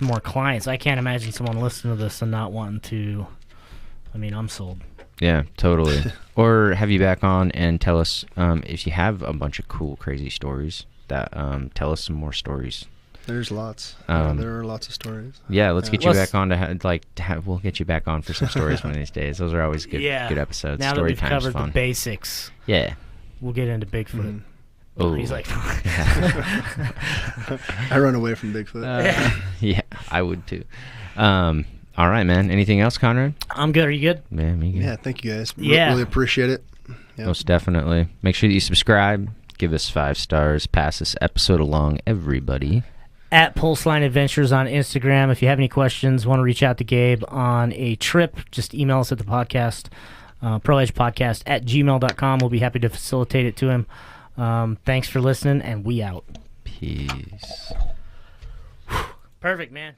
more clients. I can't imagine someone listening to this and not wanting to. I mean, I'm sold. Yeah, totally. Or have you back on and tell us if you have a bunch of cool, crazy stories. That tell us some more stories. There's lots. There are lots of stories. Yeah, let's get you back on we'll get you back on for some stories one of these days. Those are always good episodes. Now Story that we've covered fun. the basics, yeah, we'll get into Bigfoot. Oh, he's like, I run away from Bigfoot. yeah, I would too. All right, man. Anything else, Conrad? I'm good. Are you good? Yeah, me good. Yeah, thank you guys. Yeah. Really appreciate it. Yep. Most definitely. Make sure that you subscribe. Give us 5 stars. Pass this episode along, everybody. At Pulseline Adventures on Instagram. If you have any questions, want to reach out to Gabe on a trip, just email us at the podcast, proedgepodcast@gmail.com. We'll be happy to facilitate it to him. Thanks for listening, and we out. Peace. Perfect, man.